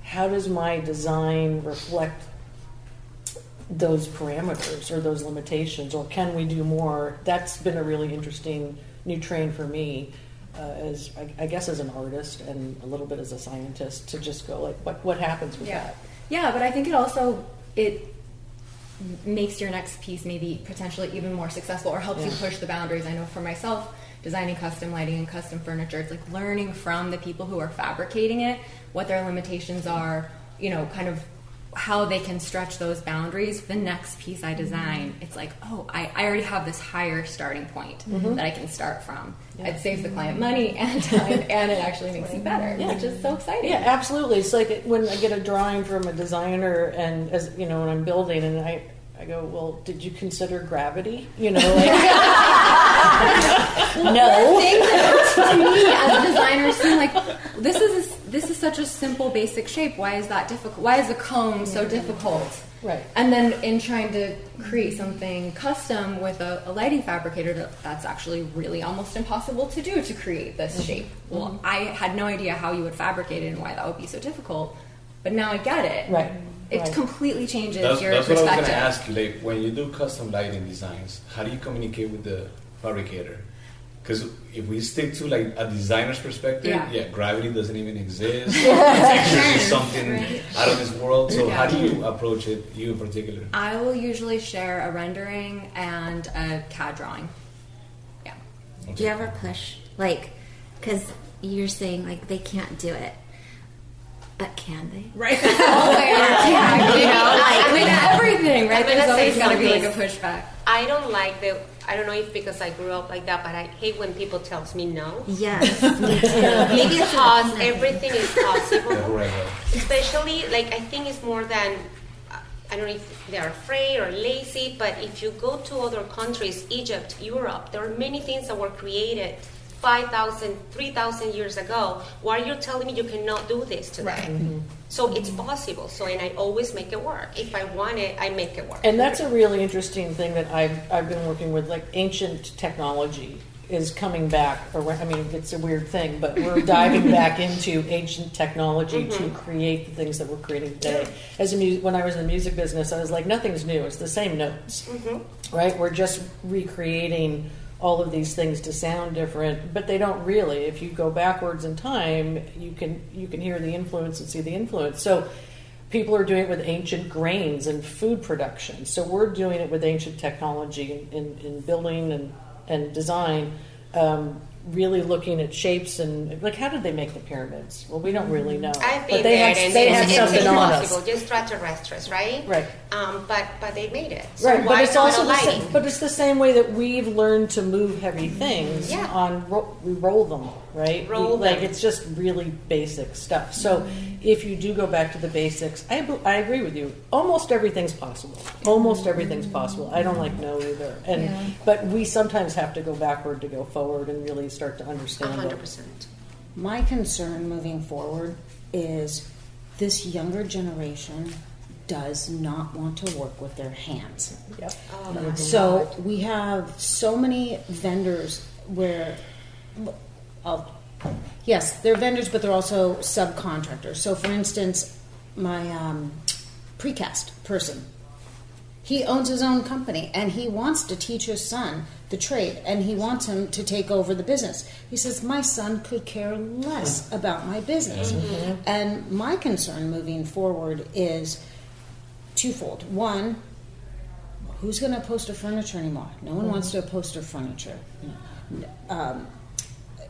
how does my design reflect those parameters or those limitations, or can we do more? That's been a really interesting new train for me, as I guess as an artist and a little bit as a scientist, to just go like, what happens with that? Yeah, but I think it makes your next piece maybe potentially even more successful, or helps you push the boundaries. I know for myself, designing custom lighting and custom furniture, it's like learning from the people who are fabricating it, what their limitations are, kind of how they can stretch those boundaries. The next piece I design, it's like, oh, I already have this higher starting point that I can start from. It saves the client money and time, and it actually makes it better, which is so exciting. Yeah, absolutely. It's like when I get a drawing from a designer, and as when I'm building, and I go, well, did you consider gravity? Like No. The thing that to me as a designer seem like this is such a simple basic shape. Why is that difficult? Why is a comb so difficult? Right. And then in trying to create something custom with a lighting fabricator, that's actually really almost impossible to do, to create this shape. Well, I had no idea how you would fabricate it and why that would be so difficult, but now I get it. Right. It completely changes your that's perspective. What I was going to ask you. Like, when you do custom lighting designs, how do you communicate with the fabricator? Because if we stick to like a designer's perspective, gravity doesn't even exist. Textures is something out of this world. So how do you approach it, you in particular? I will usually share a rendering and a CAD drawing. Yeah. Do you ever push, because you're saying like they can't do it, but can they? Right. Everything, right? There's always got to be like a pushback. I don't know if because I grew up like that, but I hate when people tells me no. Yes, me too. Maybe because everything is possible. Especially, I think it's more than, I don't know if they're afraid or lazy, but if you go to other countries, Egypt, Europe, there are many things that were created 5,000, 3,000 years ago. Why are you telling me you cannot do this today? Right. Mm-hmm. So it's possible. So, and I always make it work. If I want it, I make it work. And that's a really interesting thing that I've been working with. Like, ancient technology is coming back around. I mean, it's a weird thing, but we're diving back into ancient technology to create the things that we're creating today. When I was in the music business, I was like, nothing's new. It's the same notes, right? We're just recreating all of these things to sound different, but they don't really. If you go backwards in time, you can hear the influence and see the influence. So people are doing it with ancient grains and food production. So we're doing it with ancient technology in building and design, really looking at shapes and how did they make the pyramids? Well, we don't really know. I've been but they there, have something on us. Just extraterrestrials, right? Right. But they made it. So right, but it's also lighting? But it's the same way that we've learned to move heavy things. Yeah. We roll them, right? It's just really basic stuff. So if you do go back to the basics, I agree with you. Almost everything's possible. I don't like no either. But we sometimes have to go backward to go forward and really start to understand 100%. My concern moving forward is this younger generation does not want to work with their hands. Yep. So we have so many vendors where, yes, they're vendors, but they're also subcontractors. So for instance, my precast person, he owns his own company and he wants to teach his son the trade and he wants him to take over the business. He says, my son could care less about my business. And my concern moving forward is twofold. One, who's going to upholster furniture anymore? No one wants to upholster furniture.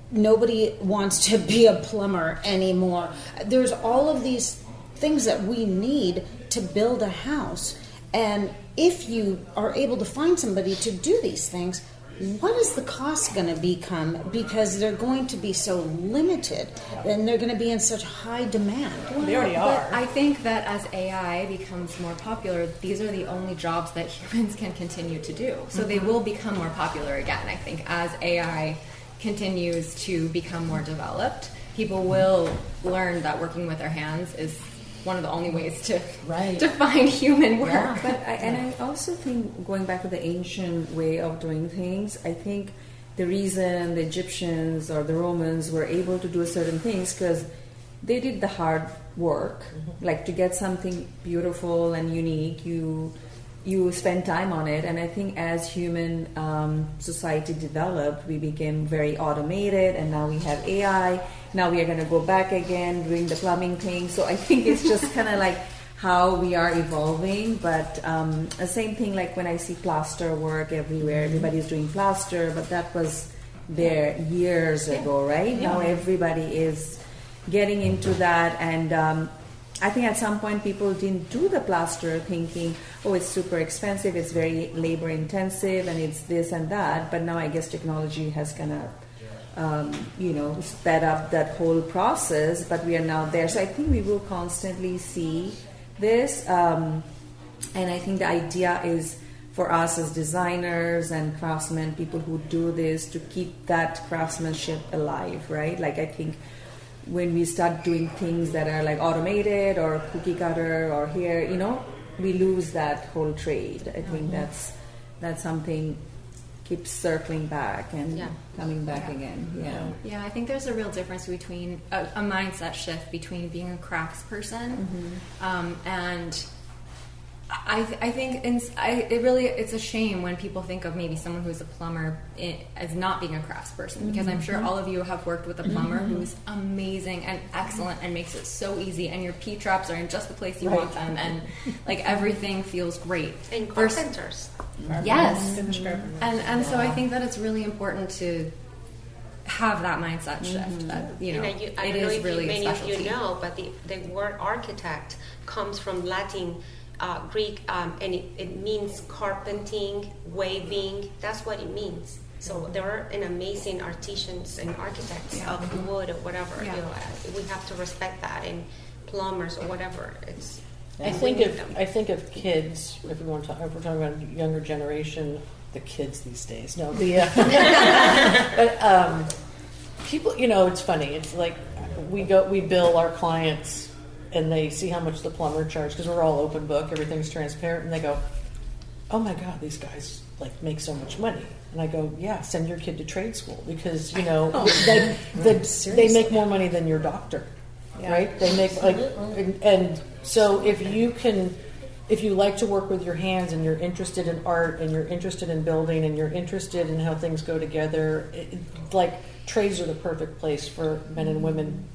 Nobody wants to be a plumber anymore. There's all of these things that we need to build a house. And if you are able to find somebody to do these things, what is the cost going to become? Because they're going to be so limited, and they're going to be in such high demand. They already are. But I think that as AI becomes more popular, these are the only jobs that humans can continue to do. So they will become more popular again, I think, as AI continues to become more developed. People will learn that working with their hands is one of the only ways to find human work. Yeah. But I also think, going back to the ancient way of doing things, I think the reason the Egyptians or the Romans were able to do certain things because they did the hard work. Like, to get something beautiful and unique, you spend time on it. And I think as human society developed, we became very automated, and now we have AI. Now we are going to go back again doing the plumbing thing. So I think it's just kind of like how we are evolving. But the same thing, like when I see plaster work everywhere, everybody's doing plaster, but that was there years ago, right? Now everybody is getting into that. And I think at some point people didn't do the plaster thinking, oh, it's super expensive, it's very labor intensive, and it's this and that. But now I guess technology has kind of sped up that whole process, but we are now there. So I think we will constantly see this. And I think the idea is for us as designers and craftsmen, people who do this, to keep that craftsmanship alive, right? Like, I think when we start doing things that are like automated or cookie cutter or here, we lose that whole trade. I think that's something keeps circling back and coming back again. Yeah, I think there's a real difference between a mindset shift between being a craftsperson and I think it's a shame when people think of maybe someone who's a plumber as not being a craftsperson, because I'm sure all of you have worked with a plumber who's amazing and excellent and makes it so easy, and your P-traps are in just the place you want them, and like everything feels great. And carpenters. Yes. And so I think that it's really important to have that mindset shift. That, I it don't know is if really many a of specialty. you know, but the word architect comes from Latin, Greek, and it means carpenting, weaving. That's what it means. So there are an amazing artisans and architects of wood or whatever. We have to respect that, and plumbers or whatever. I think of kids. If we're talking about younger generation, the kids these days. No, but people. It's funny. It's like we bill our clients, and they see how much the plumber charges, because we're all open book, everything's transparent, and they go, "Oh my God, these guys make so much money." And I go, "Yeah, send your kid to trade school, because they make more money than your doctor." Right? They make and so if you like to work with your hands, and you're interested in art, and you're interested in building, and you're interested in how things go together, trades are the perfect place for men and women.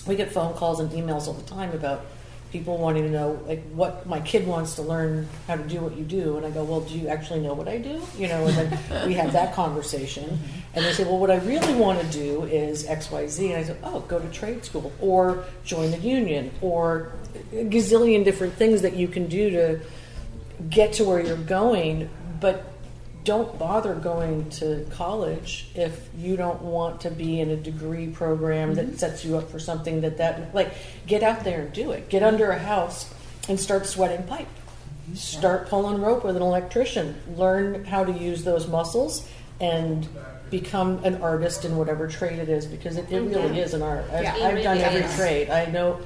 We get phone calls and emails all the time about people wanting to know, what my kid wants to learn how to do what you do. And I go, well, do you actually know what I do? And then we have that conversation. And they say, well, what I really want to do is X, Y, Z. And I say, oh, go to trade school, or join the union, or a gazillion different things that you can do to get to where you're going. But don't bother going to college if you don't want to be in a degree program that sets you up for something that get out there and do it. Get under a house and start sweating pipe. Start pulling rope with an electrician. Learn how to use those muscles and become an artist in whatever trade it is, because it really is an art. I've done every trade. I know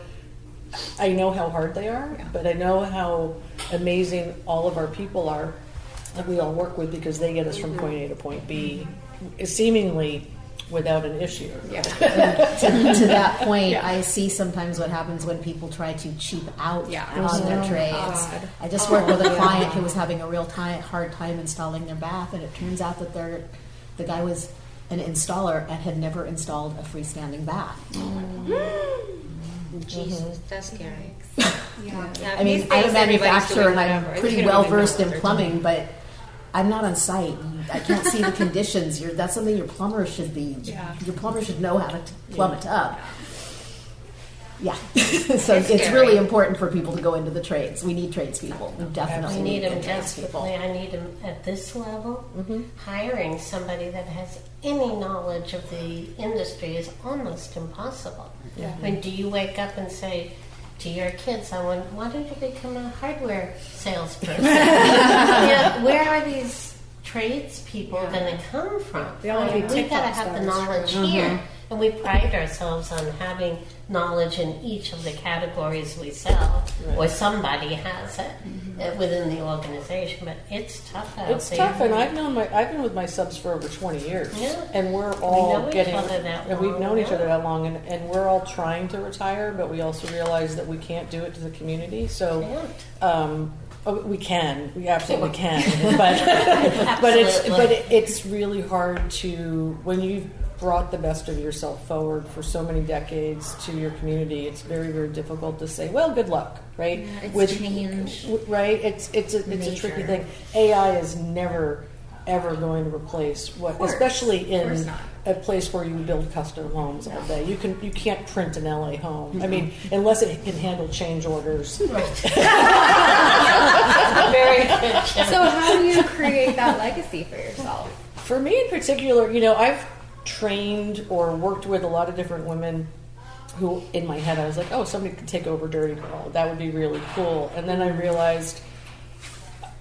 how hard they are, but I know how amazing all of our people are that we all work with, because they get us from point A to point B seemingly without an issue. To that point, I see sometimes what happens when people try to cheap out on their trades. I just worked with a client who was having a real hard time installing their bath, and it turns out that the guy was an installer and had never installed a freestanding bath. Jesus, that's scary. I mean, I'm a manufacturer and I'm pretty well versed in plumbing, but I'm not on site. I can't see the conditions. That's something your plumber should be. Yeah. Your plumber should know how to plumb a tub. Yeah. So it's scary. really important for people to go into the trades. We need tradespeople. We definitely I need them good tradespeople. desperately. I need them at this level. Mm-hmm. Hiring somebody that has any knowledge of the industry is almost impossible. Yeah. I mean, do you wake up and say to your kids, I want, why don't you become a hardware salesperson? Yeah, where are these tradespeople going to come from? They all wanna be We've got to TikTok have the stars. knowledge Mhm. here. And we pride ourselves on having knowledge in each of the categories we sell, or somebody has it within the organization. But it's tough out It's there. tough, and I've been with my subs for over 20 years, Yeah. and we're all know each getting, other that and we've long, known each yeah. other that long, and we're all trying to retire, but we also realize that we can't do it to the community. So, we absolutely can, but it's really hard to, when you've brought the best of yourself forward for so many decades to your community, it's very, very difficult to say, well, good luck, right? Yeah, it's change. Right? It's a tricky thing. AI is never, ever going to replace what, especially in a place where you build custom homes all day. You can't print an LA home. I mean, unless it can handle change orders. Very good. So how do you create that legacy for yourself? For me in particular, I've trained or worked with a lot of different women who, in my head, I was like, oh, somebody could take over Dirty Girl. That would be really cool. And then I realized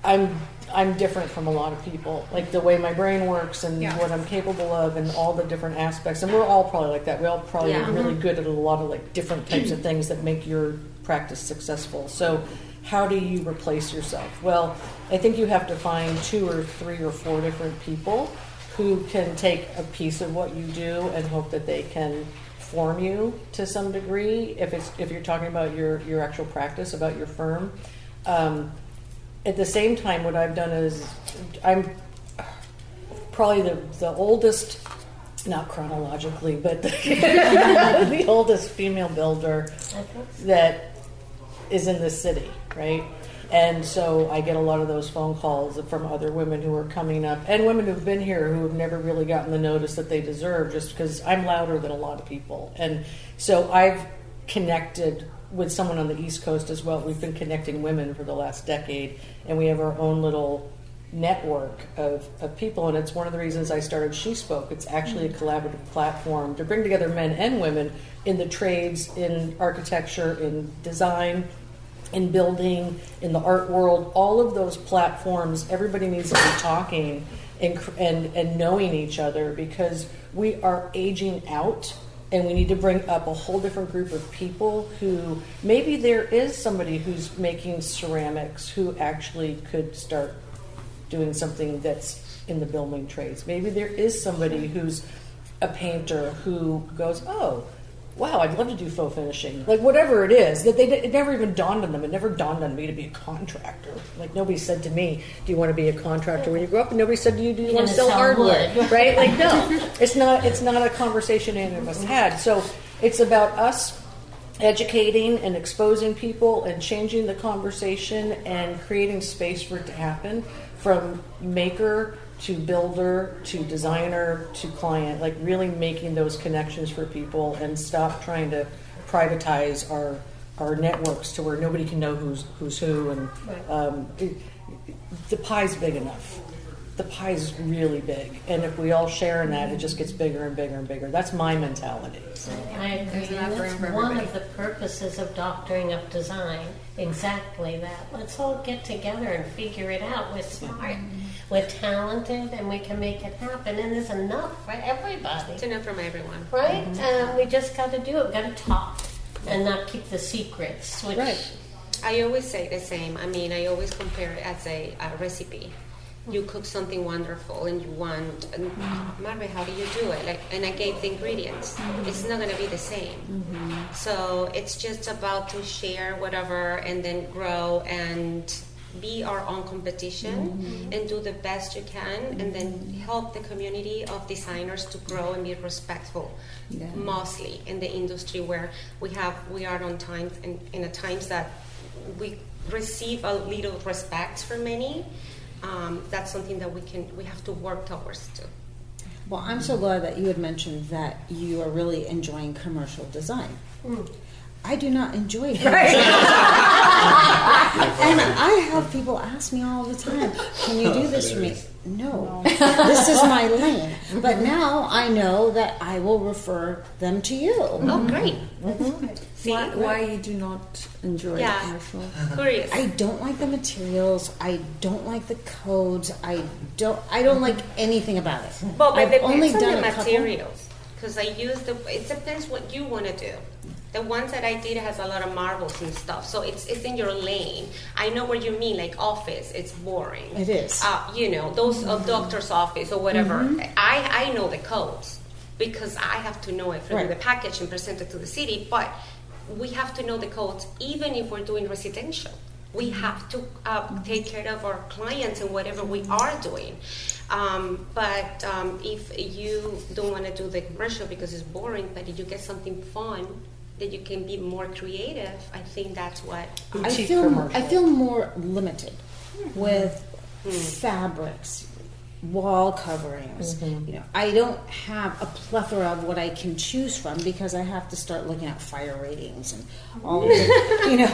I'm different from a lot of people. Like the way my brain works and what I'm capable of and all the different aspects. And we're all probably like that. We all probably are really good at a lot of like different types of things that make your practice successful. So how do you replace yourself? Well, I think you have to find 2 or 3 or 4 different people who can take a piece of what you do and hope that they can form you to some degree. If you're talking about your actual practice, about your firm. At the same time, what I've done is I'm probably the oldest, not chronologically, but the oldest female builder that is in this city, right? And so I get a lot of those phone calls from other women who are coming up, and women who've been here who have never really gotten the notice that they deserve, just because I'm louder than a lot of people. And so I've connected with someone on the East Coast as well. We've been connecting women for the last decade, and we have our own little network of people, and it's one of the reasons I started She Spoke. It's actually a collaborative platform to bring together men and women in the trades, in architecture, in design, in building, in the art world. All of those platforms, everybody needs to be talking and knowing each other, because we are aging out, and we need to bring up a whole different group of people who maybe there is somebody who's making ceramics who actually could start doing something that's in the building trades. Maybe there is somebody who's a painter who goes, oh, wow, I'd love to do faux finishing. Like whatever it is, it never even dawned on them. It never dawned on me to be a contractor. Like nobody said to me, do you want to be a contractor when you grow up? And nobody said to you, do you want to sell hardware? Right? Like no, it's not a conversation any of us had. So it's about us educating and exposing people and changing the conversation and creating space for it to happen, from maker to builder to designer to client, like really making those connections for people and stop trying to privatize our networks to where nobody can know who's who. And the pie's big enough. The pie's really big, and if we all share in that, it just gets bigger and bigger and bigger. That's my mentality. So. I agree. And that's one of the purposes of doctoring up design. Exactly that. Let's all get together and figure it out. We're smart, we're talented, and we can make it happen. And there's enough for everybody. It's enough from everyone, right? We just got to do it. We got to talk and not keep the secrets. Which I always say the same. I mean, I always compare it as a recipe. You cook something wonderful and you want, Marve, how do you do it? And I gave the ingredients. It's not going to be the same. So it's just about to share whatever and then grow and be our own competition and do the best you can, and then help the community of designers to grow and be respectful, mostly in the industry where we are on time in the times that we receive a little respect from many. that's something that we have to work towards too. Well, I'm so glad that you had mentioned that you are really enjoying commercial design. I do not enjoy it. Right. And I have people ask me all the time, can you do this for me? No. This is my lane. But now I know that I will refer them to you. Oh, great. Why you do not enjoy the commercial? Curious. I don't like the materials. I don't like the codes. I don't like anything about it. But it depends only on done the a couple. materials, because it depends what you want to do. The ones that I did has a lot of marbles and stuff, so it's in your lane. I know what you mean, like office, it's boring. It is. Those doctor's office or whatever. I know the codes because I have to know it from the package and present it to the city, but we have to know the codes even if we're doing residential. We have to take care of our clients and whatever we are doing. But if you don't want to do the commercial because it's boring, but if you get something fun that you can be more creative, I think that's what I feel more limited with fabrics, wall coverings. I don't have a plethora of what I can choose from because I have to start looking at fire ratings and all of it,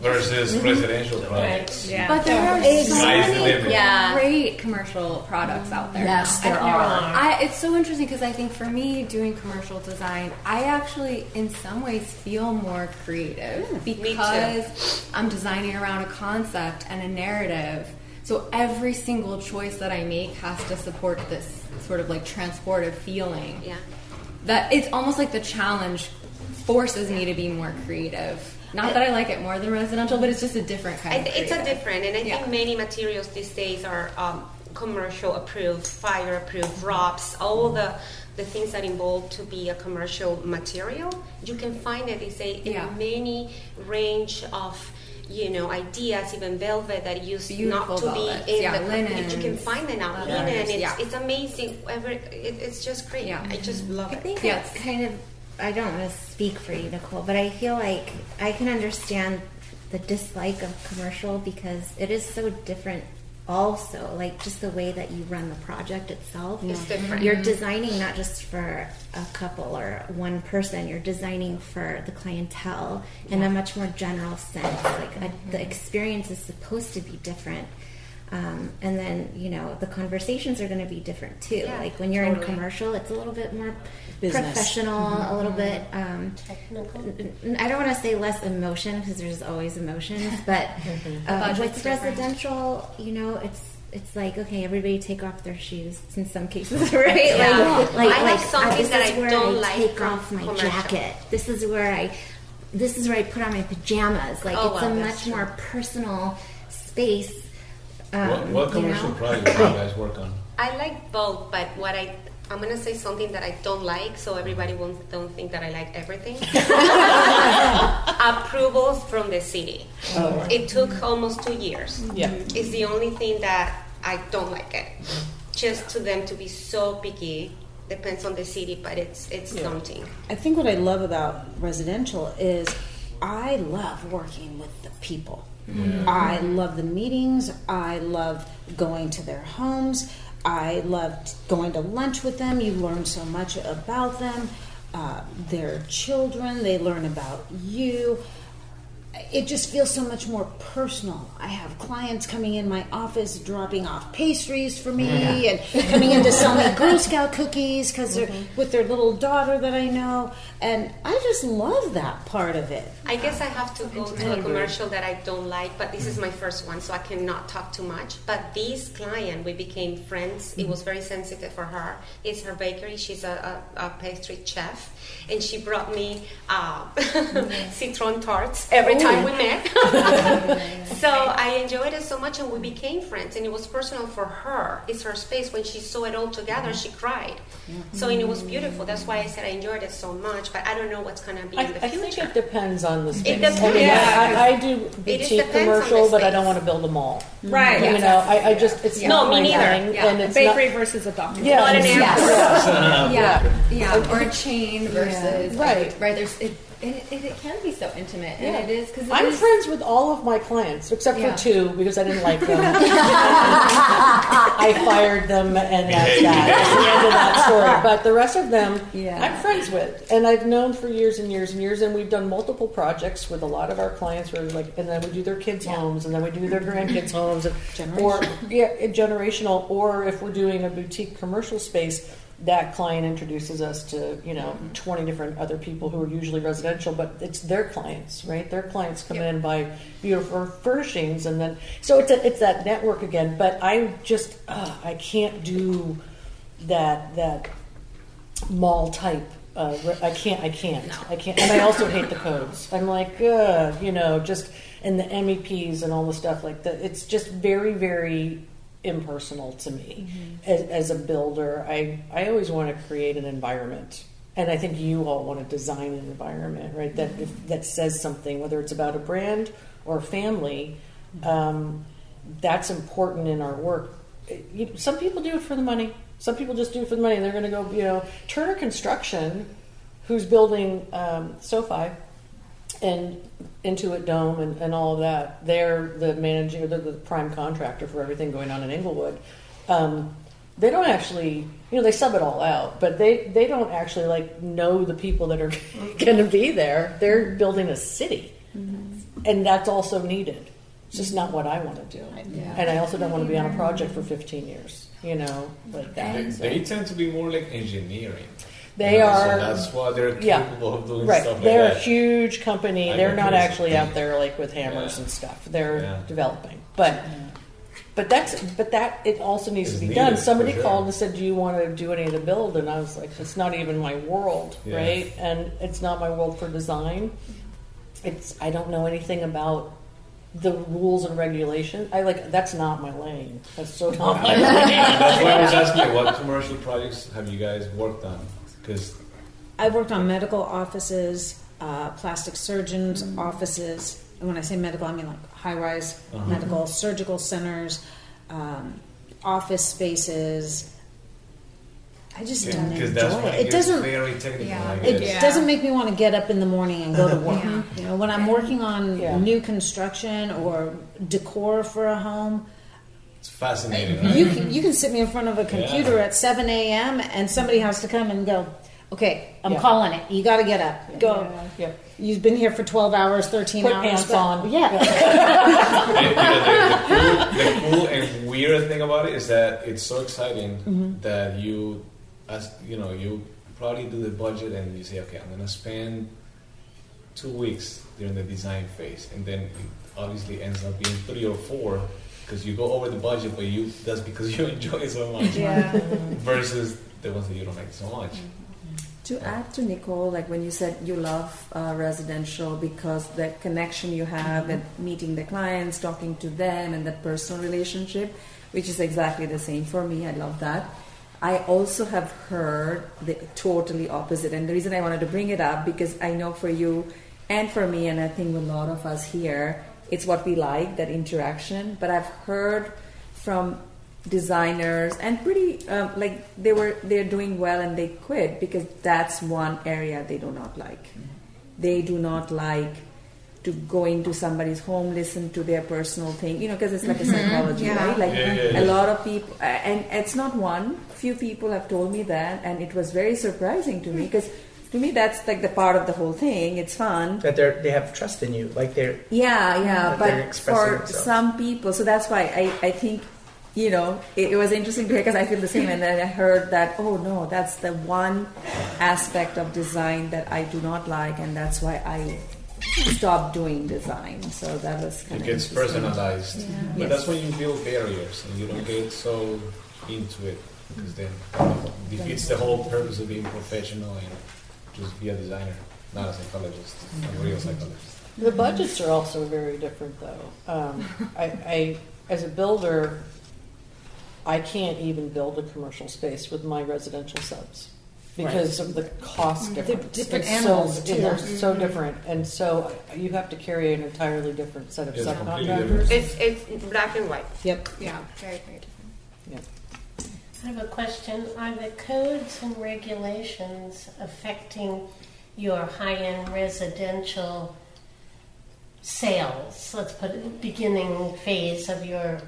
versus residential projects. Yeah. But there are so many great commercial products out there. Yes, there are. It's so interesting because I think for me, doing commercial design, I actually, in some ways, feel more creative because I'm designing around a concept and a narrative. So every single choice that I make has to support this sort of like transportive feeling. Yeah. That it's almost like the challenge forces me to be more creative. Not that I like it more than residential, but it's just a different kind of creative. It's a different, and I think many materials these days are commercial approved, fire approved, ROPS, all the things that involve to be a commercial material. You can find it, they say, in many range of ideas, even velvet that used beautiful not to velvets. be in the linens. You can find them now. Linen, it's amazing. It's just great. Yeah. I just love it. I think it's kind of, I don't want to speak for you, Nicole, but I feel like I can understand the dislike of commercial because it is so different also, like just the way that you run the project itself. It's different. You're designing not just for a couple or one person, you're designing for the clientele in a much more general sense. Like the experience is supposed to be different. And then, the conversations are going to be different too. Yeah, like when you're in commercial, it's a little bit more professional, a little bit, I don't want to say less emotion because there's always emotions, but with residential, it's like, okay, everybody take off their shoes in some cases, right? I have something that I don't like take off my jacket. This is where I put on my pajamas. Like it's a much more personal space. What commercial projects do you guys work on? I like both, but I'm going to say something that I don't like, so everybody don't think that I like everything. Approvals from the city. Right. It took almost 2 years. Yeah. It's the only thing that I don't like it. Just to them to be so picky. Depends on the city, but it's daunting. I think what I love about residential is I love working with the people. I love the meetings. I love going to their homes. I loved going to lunch with them. You learn so much about them. Their children, they learn about you. It just feels so much more personal. I have clients coming in my office dropping off pastries for me and coming in to sell me Girl Scout cookies because they're with their little daughter that I know. And I just love that part of it. I guess I have to go to a commercial that I don't like, but this is my first one, so I cannot talk too much. But this client, we became friends. It was very sensitive for her. It's her bakery. She's a pastry chef. And she brought me citron tarts every time we met. So I enjoyed it so much, and we became friends. And it was personal for her. It's her space. When she saw it all together, she cried. So and it was beautiful. That's why I said I enjoyed it so much. But I don't know what's going to be in the future. I think it depends on the space. It depends. I do boutique commercial, but I don't want to build a mall. Right. I just it's not my thing. Yeah. And it's bakery versus a doctor. Not an airport. Or a chain versus right. There's It can be so intimate, Yeah. and it is because I'm friends with all of my clients except Yeah. for 2 because I didn't like them. I fired them, and that's that. That's the end of that story. But the rest of them, I'm friends with, and I've known for years and years and years. And we've done multiple projects with a lot of our clients. Where and then we do their kids' homes, and then we do their grandkids' homes, generational. Or if we're doing a boutique commercial space, that client introduces us to 20 different other people who are usually residential, but it's their clients, right? Their clients come in, buy beautiful furnishings, and then so it's that network again. But I just I can't do that mall type. I can't, and I also hate the codes. I'm like, just and the MEPs and all the stuff like that. It's just very, very impersonal to me as a builder. I always want to create an environment, and I think you all want to design an environment, right? That says something, whether it's about a brand or a family. That's important in our work. Some people do it for the money. Some people just do it for the money. They're going to go, Turner Construction, who's building SoFi and Intuit Dome and all of that. They're the the prime contractor for everything going on in Inglewood. They don't actually, they sub it all out, but they don't actually know the people that are going to be there. They're building a city, and that's also needed. It's just not what I want to do, and I also don't want to be on a project for 15 years. Like that. They tend to be more like engineering. They are. So that's why they're capable of doing stuff like They're that. a huge company. They're not actually out there with hammers and stuff. They're developing, but that it also needs to be done. Somebody called and said, "Do you want to do any of the build?" And I was like, "It's not even my world, right? And it's not my world for design. I don't know anything about the rules and regulations. That's not my lane. That's so not my lane." That's why I was asking you, what commercial projects have you guys worked on? Because I've worked on medical offices, plastic surgeons' offices. And when I say medical, I mean high-rise medical, surgical centers, office spaces. I just don't enjoy it. It doesn't. Very technical. It doesn't make me want to get up in the morning and go to work. When I'm working on new construction or decor for a home, it's fascinating. Right? you can sit me in front of a computer at 7 a.m. and somebody has to come and go, "Okay, I'm calling it. You got to get up. Go. Yeah. You've been here for 12 hours, 13 Put hours. pants on." Yeah. The cool and weird thing about it is that it's so exciting that you probably do the budget and you say, "Okay, I'm gonna spend 2 weeks during the design phase," and then it obviously ends up being 3 or 4 because you go over the budget, but that's because you enjoy it so much versus the ones that you don't like so much. To add to Nicole, when you said you love residential because the connection you have and meeting the clients, talking to them, and that personal relationship, which is exactly the same for me. I love that. I also have heard the totally opposite, and the reason I wanted to bring it up because I know for you and for me, and I think a lot of us here, it's what we like, that interaction. But I've heard from designers and pretty they're doing well and they quit because that's one area they do not like. They do not like to go into somebody's home, listen to their personal thing, because it's like a psychology, right? A lot of people, and it's not one, few people have told me that, and it was very surprising to me because to me that's the part of the whole thing. It's fun that they have trust in you, but for some people, so that's why I think it was interesting to hear because I feel the same. And then I heard that, oh no, that's the one aspect of design that I do not like, and that's why I stopped doing design. So that was kind of gets personalized. Yeah. But that's when you build barriers and you don't get so into it because then it defeats the whole purpose of being professional and just be a designer, not a psychologist, a real psychologist. The budgets are also very different, though. I as a builder, I can't even build a commercial space with my residential subs because of the cost difference. They're different animals, too. They're so different, and so you have to carry an entirely different set of subcontractors. It's black and white. Yep. Yeah. Very, very different. Yeah. I have a question. Are the codes and regulations affecting your high-end residential sales? Let's put it beginning phase of your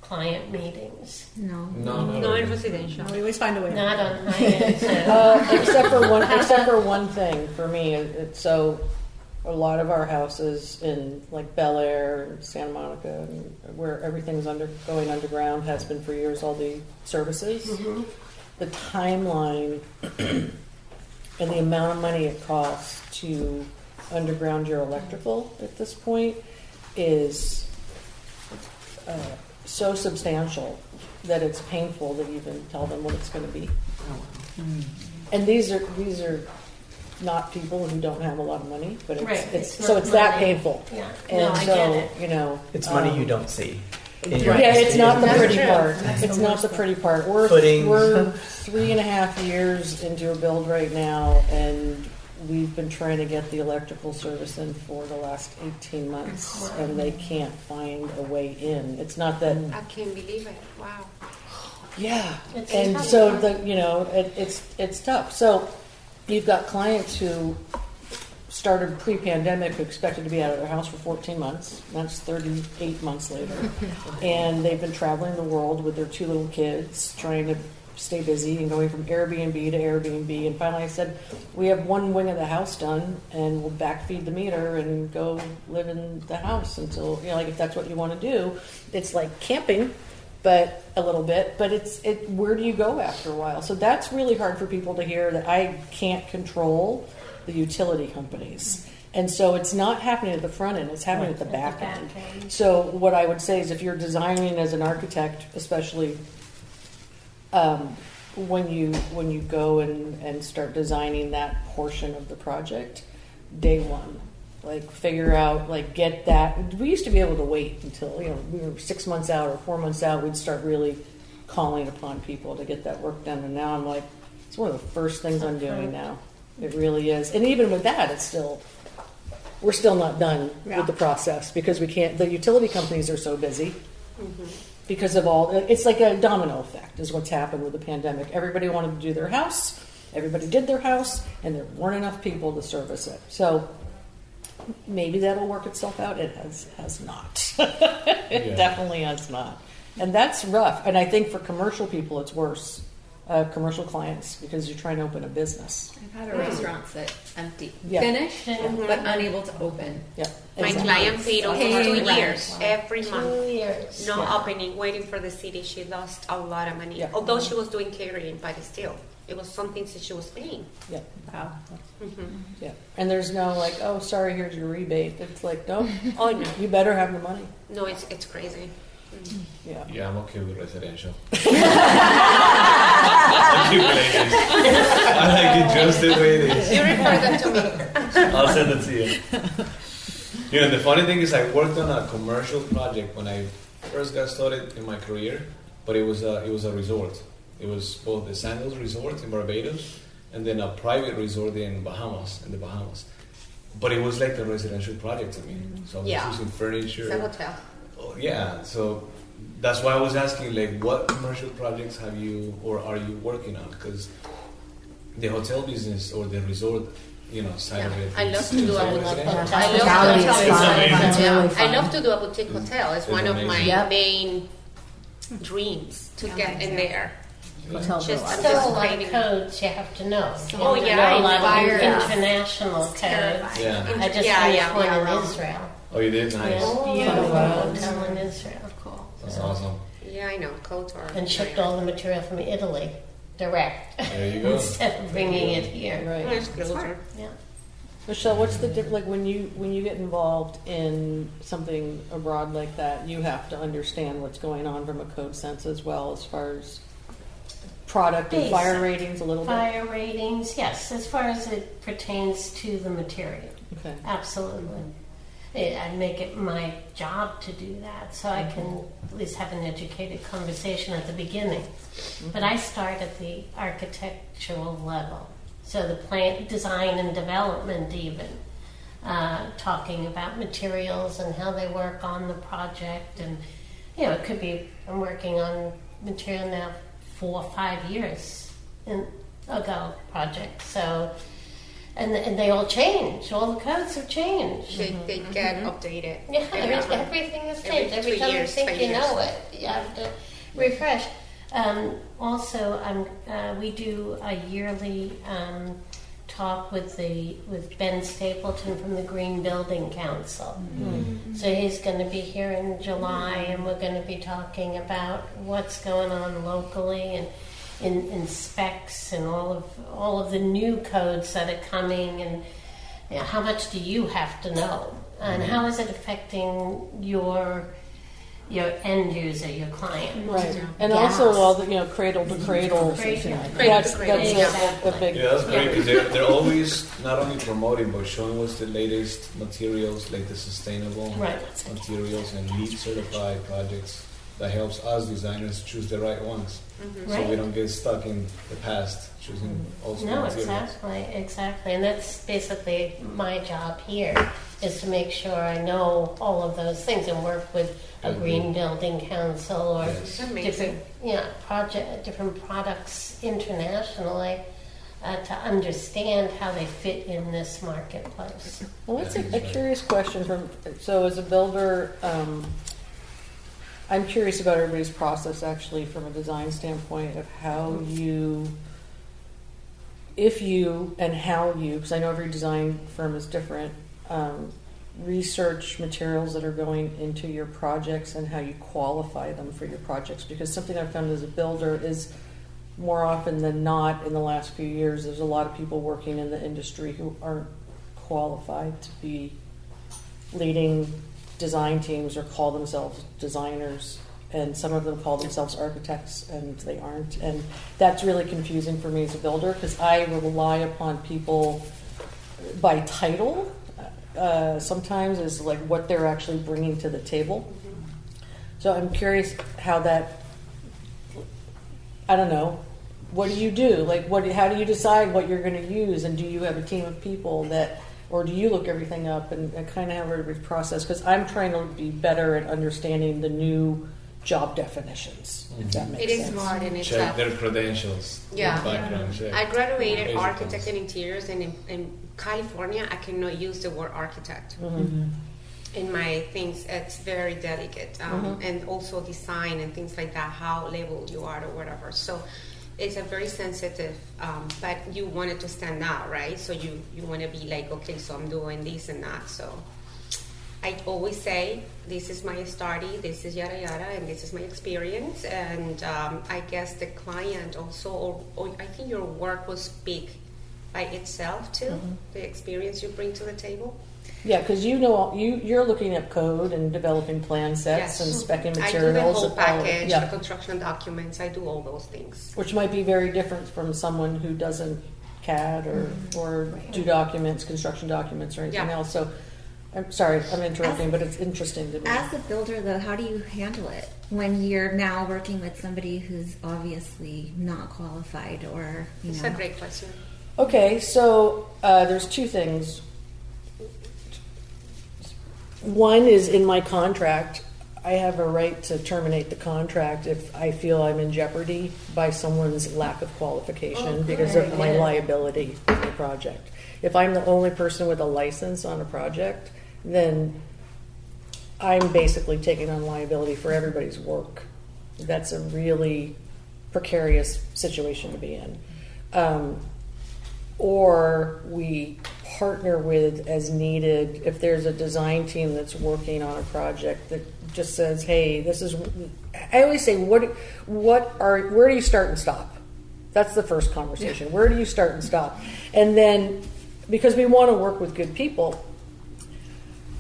client meetings. No. No in residential. We always find a way. Not on high-end sales. Except for one thing for me. So a lot of our houses in like Bel Air, Santa Monica, where everything's going underground, has been for years. All the services, the timeline, and the amount of money it costs to underground your electrical at this point is so substantial that it's painful to even tell them what it's going to be. And these are not people who don't have a lot of money, but it's that painful. Yeah. And no, I get it. It's money you don't see. In your Yeah, it's not the That's pretty true. part. That's It's the not worst the pretty part. We're Footings. 3.5 years into a build right now, and we've been trying to get the electrical service in for the last 18 months, and they can't find a way in. It's not that. I can't believe it. Wow. Yeah, It's and tough. so it's tough. So you've got clients who started pre-pandemic who expected to be out of their house for 14 months. That's 38 months later, and they've been traveling the world with their 2 little kids, trying to stay busy and going from Airbnb to Airbnb. And finally, I said, "We have one wing of the house done, and we'll backfeed the meter and go live in the house until like if that's what you want to do." It's like camping. But a little bit, but where do you go after a while? So that's really hard for people to hear, that I can't control the utility companies. And so it's not happening at the front end, it's happening at the back end. So what I would say is, if you're designing as an architect, especially when you go and start designing that portion of the project, day one, like figure out, like get that. We used to be able to wait until we were 6 months out or 4 months out. We'd start really calling upon people to get that work done. And now I'm like, it's one of the first things I'm doing now. It really is. And even with that, we're still not done with the process, because we can't. The utility companies are so busy because of all. It's like a domino effect is what's happened with the pandemic. Everybody wanted to do their house. Everybody did their house, and there weren't enough people to service it. So maybe that'll work itself out. It has not. It definitely has not. And that's rough. And I think for commercial people, it's worse. Commercial clients, because you're trying to open a business. I've had a restaurant sit empty, Yeah. finished, but unable to open. Yeah. My Exactly. client paid almost Paying 2 years rent. every month. 2 years. No Yeah. opening, waiting for the city. She lost a lot of money. Yeah. Although she was doing catering, but still, it was something that she was paying. Yeah. Wow. Yeah. And there's no like, oh, sorry, here's your rebate. It's like, no, Oh no, you better have the money. no, it's crazy. Yeah. Yeah, I'm okay with residential. I keep ladies. I like it just the way it is. You refer that to me. I'll send it to you. The funny thing is, I worked on a commercial project when I first got started in my career, but it was a resort. It was both the Sandals Resort in Barbados and then a private resort in the Bahamas. But it was like a residential project to me. So I was using furniture. It's a hotel. Oh, yeah, so that's why I was asking, like, what commercial projects have you or are you working on? Because the hotel business or the resort, side of it. I love to do a boutique hotel. Hospitality is fun. It's really fun. I love to do a boutique hotel. It's one of my Yep. main dreams to get in there. Hotel Just, I'm Still a just lot of craving. codes you have to know. You Oh, have to yeah, know a lot fire. of international codes. Yeah. I just Yeah, finished yeah, one yeah. in Israel. Oh, you did? Nice. Beautiful hotel in Israel. Cool. That's awesome. Yeah, I know. Codes are. And shipped all the material from Italy direct. There you go. Instead of bringing it here. Right. It's closer. Yeah. Michelle, what's the difference? Like when you get involved in something abroad like that, you have to understand what's going on from a code sense as well, as far as product and fire Basic. ratings a little bit. Fire ratings, yes, as far as it pertains to the material. Okay. Absolutely. I make it my job to do that, so I can at least have an educated conversation at the beginning. But I start at the architectural level, so the plant design and development even, talking about materials and how they work on the project. And, it could be I'm working on material now 4 or 5 years ago project. So and they all change. All the codes have changed. They get updated. Yeah, everything has changed. Every time you think you know it, you have to refresh. Also, we do a yearly talk with Ben Stapleton from the Green Building Council. So he's going to be here in July, and we're going to be talking about what's going on locally and in specs and all of the new codes that are coming, and how much do you have to know, and how is it affecting your end user, your client. Right. And also all the, cradle to cradle. That's a big... Yeah, that's great, because they're always not only promoting, but showing us the latest materials, like the sustainable materials and LEED certified projects. That helps us designers choose the right ones. So we don't get stuck in the past choosing old school materials. Exactly. And that's basically my job here, is to make sure I know all of those things and work with a Green Building Council or different products internationally to understand how they fit in this marketplace. Well, that's a curious question. So as a builder, I'm curious about everybody's process, actually, from a design standpoint, of how you, because I know every design firm is different, research materials that are going into your projects and how you qualify them for your projects. Because something I've found as a builder is, more often than not, in the last few years, there's a lot of people working in the industry who aren't qualified to be leading design teams or call themselves designers, and some of them call themselves architects, and they aren't. And that's really confusing for me as a builder, because I rely upon people by title sometimes is like what they're actually bringing to the table. So I'm curious how that, I don't know, what do you do? Like, how do you decide what you're going to use, and do you have a team of people that, or do you look everything up and kind of have everybody's process? Because I'm trying to be better at understanding the new job definitions, if that makes sense. It is hard, and it's check their credentials. Yeah. Background check. I graduated architect in interiors, and in California, I cannot use the word architect. In my things, it's very delicate, and also design and things like that, how labeled you are or whatever. So it's a very sensitive, but you want it to stand out, right? So you want to be like, okay, so I'm doing this and that. So I always say, this is my study, this is yada yada, and this is my experience. And I guess the client also, or I think your work will speak by itself too, the experience you bring to the table. Yeah, because you're looking at code and developing plan sets and specing materials. I do the whole package, the construction documents. I do all those things. Which might be very different from someone who doesn't CAD or do documents, construction documents, or anything else. So, I'm sorry, I'm interrupting, but it's interesting to me. As a builder, though, how do you handle it when you're now working with somebody who's obviously not qualified, or That's a great question. Okay, so there's two things. One is, in my contract, I have a right to terminate the contract if I feel I'm in jeopardy by someone's lack of qualification because of my liability in the project. If I'm the only person with a license on a project, then I'm basically taking on liability for everybody's work. That's a really precarious situation to be in. Or we partner with as needed. If there's a design team that's working on a project that just says, hey, this is, I always say, where do you start and stop? That's the first conversation. Where do you start and stop? And then, because we want to work with good people,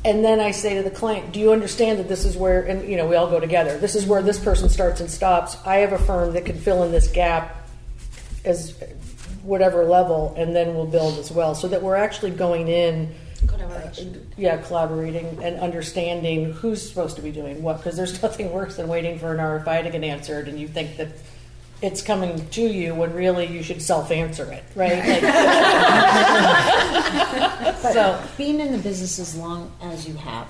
and then I say to the client, do you understand that this is where, and we all go together, this is where this person starts and stops. I have a firm that can fill in this gap as whatever level, and then we'll build as well, so that we're actually going in collaborating and understanding who's supposed to be doing what, because there's nothing worse than waiting for an RFI to get answered and you think that it's coming to you when really you should self-answer it, right? So being in the business as long as you have,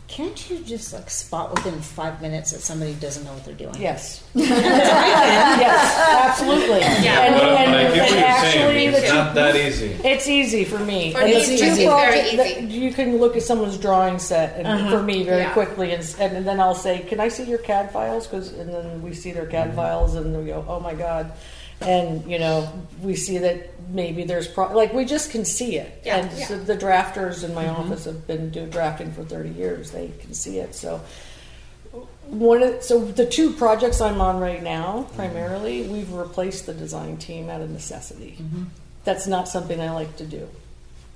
can't you just like spot within 5 minutes that somebody doesn't know what they're doing? Yes. Yes, absolutely. Yeah. But I get what you're saying. It's not that easy. It's easy for me. For me, it's very easy. You can look at someone's drawing set, and for me, very quickly, and then I'll say, "Can I see your CAD files?" And then we see their CAD files, and we go, "Oh my God." And we see that maybe there's we just can see it. And so the drafters in my office have been doing drafting for 30 years. They can see it. So the two projects I'm on right now, primarily, we've replaced the design team out of necessity. That's not something I like to do.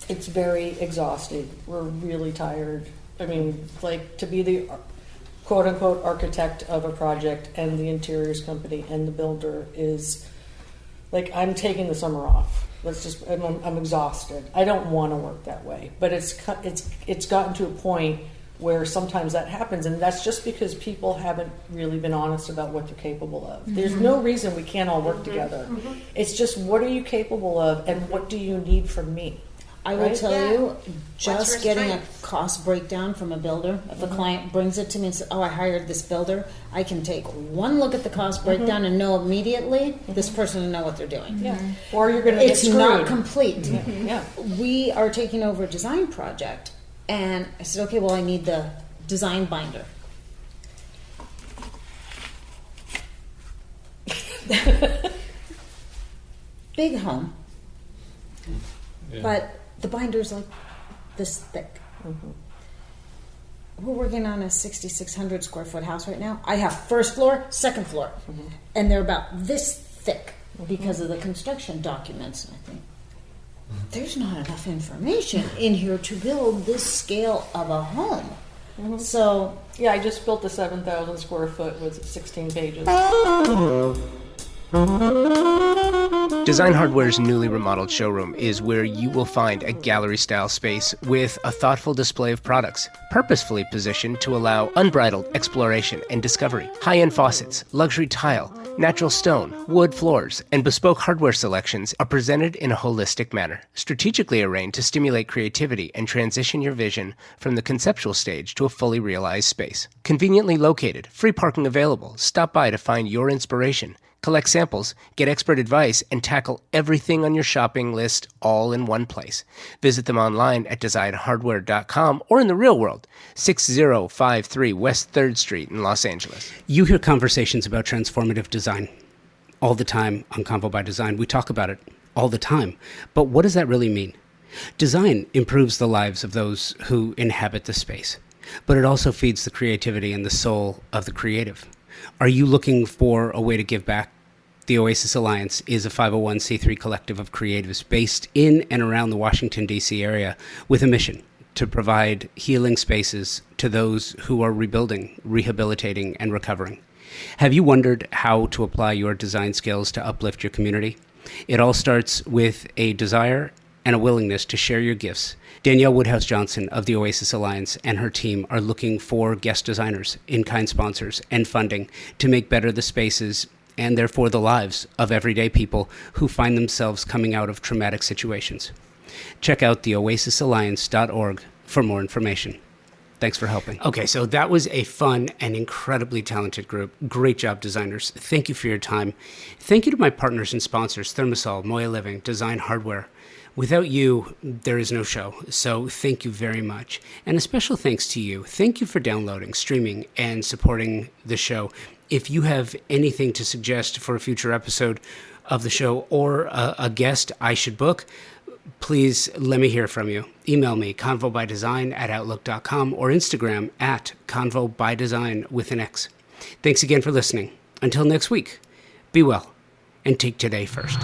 It's very exhausting. We're really tired. I mean, to be the quote unquote architect of a project and the interiors company and the builder is I'm taking the summer off. I'm exhausted. I don't want to work that way, but it's gotten to a point where sometimes that happens, and that's just because people haven't really been honest about what they're capable of. There's no reason we can't all work together. It's just, what are you capable of, and what do you need from me? I will tell you, just getting a cost breakdown from a builder, if a client brings it to me and says, "Oh, I hired this builder," I can take one look at the cost breakdown and know immediately this person will know what they're doing. Yeah. Or you're going to get screwed. It's not complete. Yeah. We are taking over a design project, and I said, "Okay, well, I need the design binder." Big home, but the binder's like this thick. We're working on a 6,600 square foot house right now. I have first floor, second floor, and they're about this thick because of the construction documents. I think there's not enough information in here to build this scale of a home. So I just built a 7,000 square foot with 16 pages. Design Hardware's newly remodeled showroom is where you will find a gallery-style space with a thoughtful display of products, purposefully positioned to allow unbridled exploration and discovery. High-end faucets, luxury tile, natural stone, wood floors, and bespoke hardware selections are presented in a holistic manner, strategically arranged to stimulate creativity and transition your vision from the conceptual stage to a fully realized space. Conveniently located, free parking available. Stop by to find your inspiration. Collect samples, get expert advice, and tackle everything on your shopping list all in one place. Visit them online at designhardware.com or in the real world, 6053 West 3rd Street in Los Angeles. You hear conversations about transformative design all the time on Convo by Design. We talk about it all the time. But what does that really mean? Design improves the lives of those who inhabit the space, but it also feeds the creativity and the soul of the creative. Are you looking for a way to give back? The Oasis Alliance is a 501c3 collective of creatives based in and around the Washington, D.C. area with a mission to provide healing spaces to those who are rebuilding, rehabilitating, and recovering. Have you wondered how to apply your design skills to uplift your community? It all starts with a desire and a willingness to share your gifts. Danielle Woodhouse-Johnson of the Oasis Alliance and her team are looking for guest designers, in-kind sponsors, and funding to make better the spaces and therefore the lives of everyday people who find themselves coming out of traumatic situations. Check out theoasisalliance.org for more information. Thanks for helping. Okay, so that was a fun and incredibly talented group. Great job, designers. Thank you for your time. Thank you to my partners and sponsors, Thermosol, Moya Living, Design Hardware. Without you, there is no show, so thank you very much. And a special thanks to you. Thank you for downloading, streaming, and supporting the show. If you have anything to suggest for a future episode of the show or a guest I should book, please let me hear from you. Email me, convobydesign@outlook.com, or Instagram @convobydesign with an X. Thanks again for listening. Until next week, be well and take today first.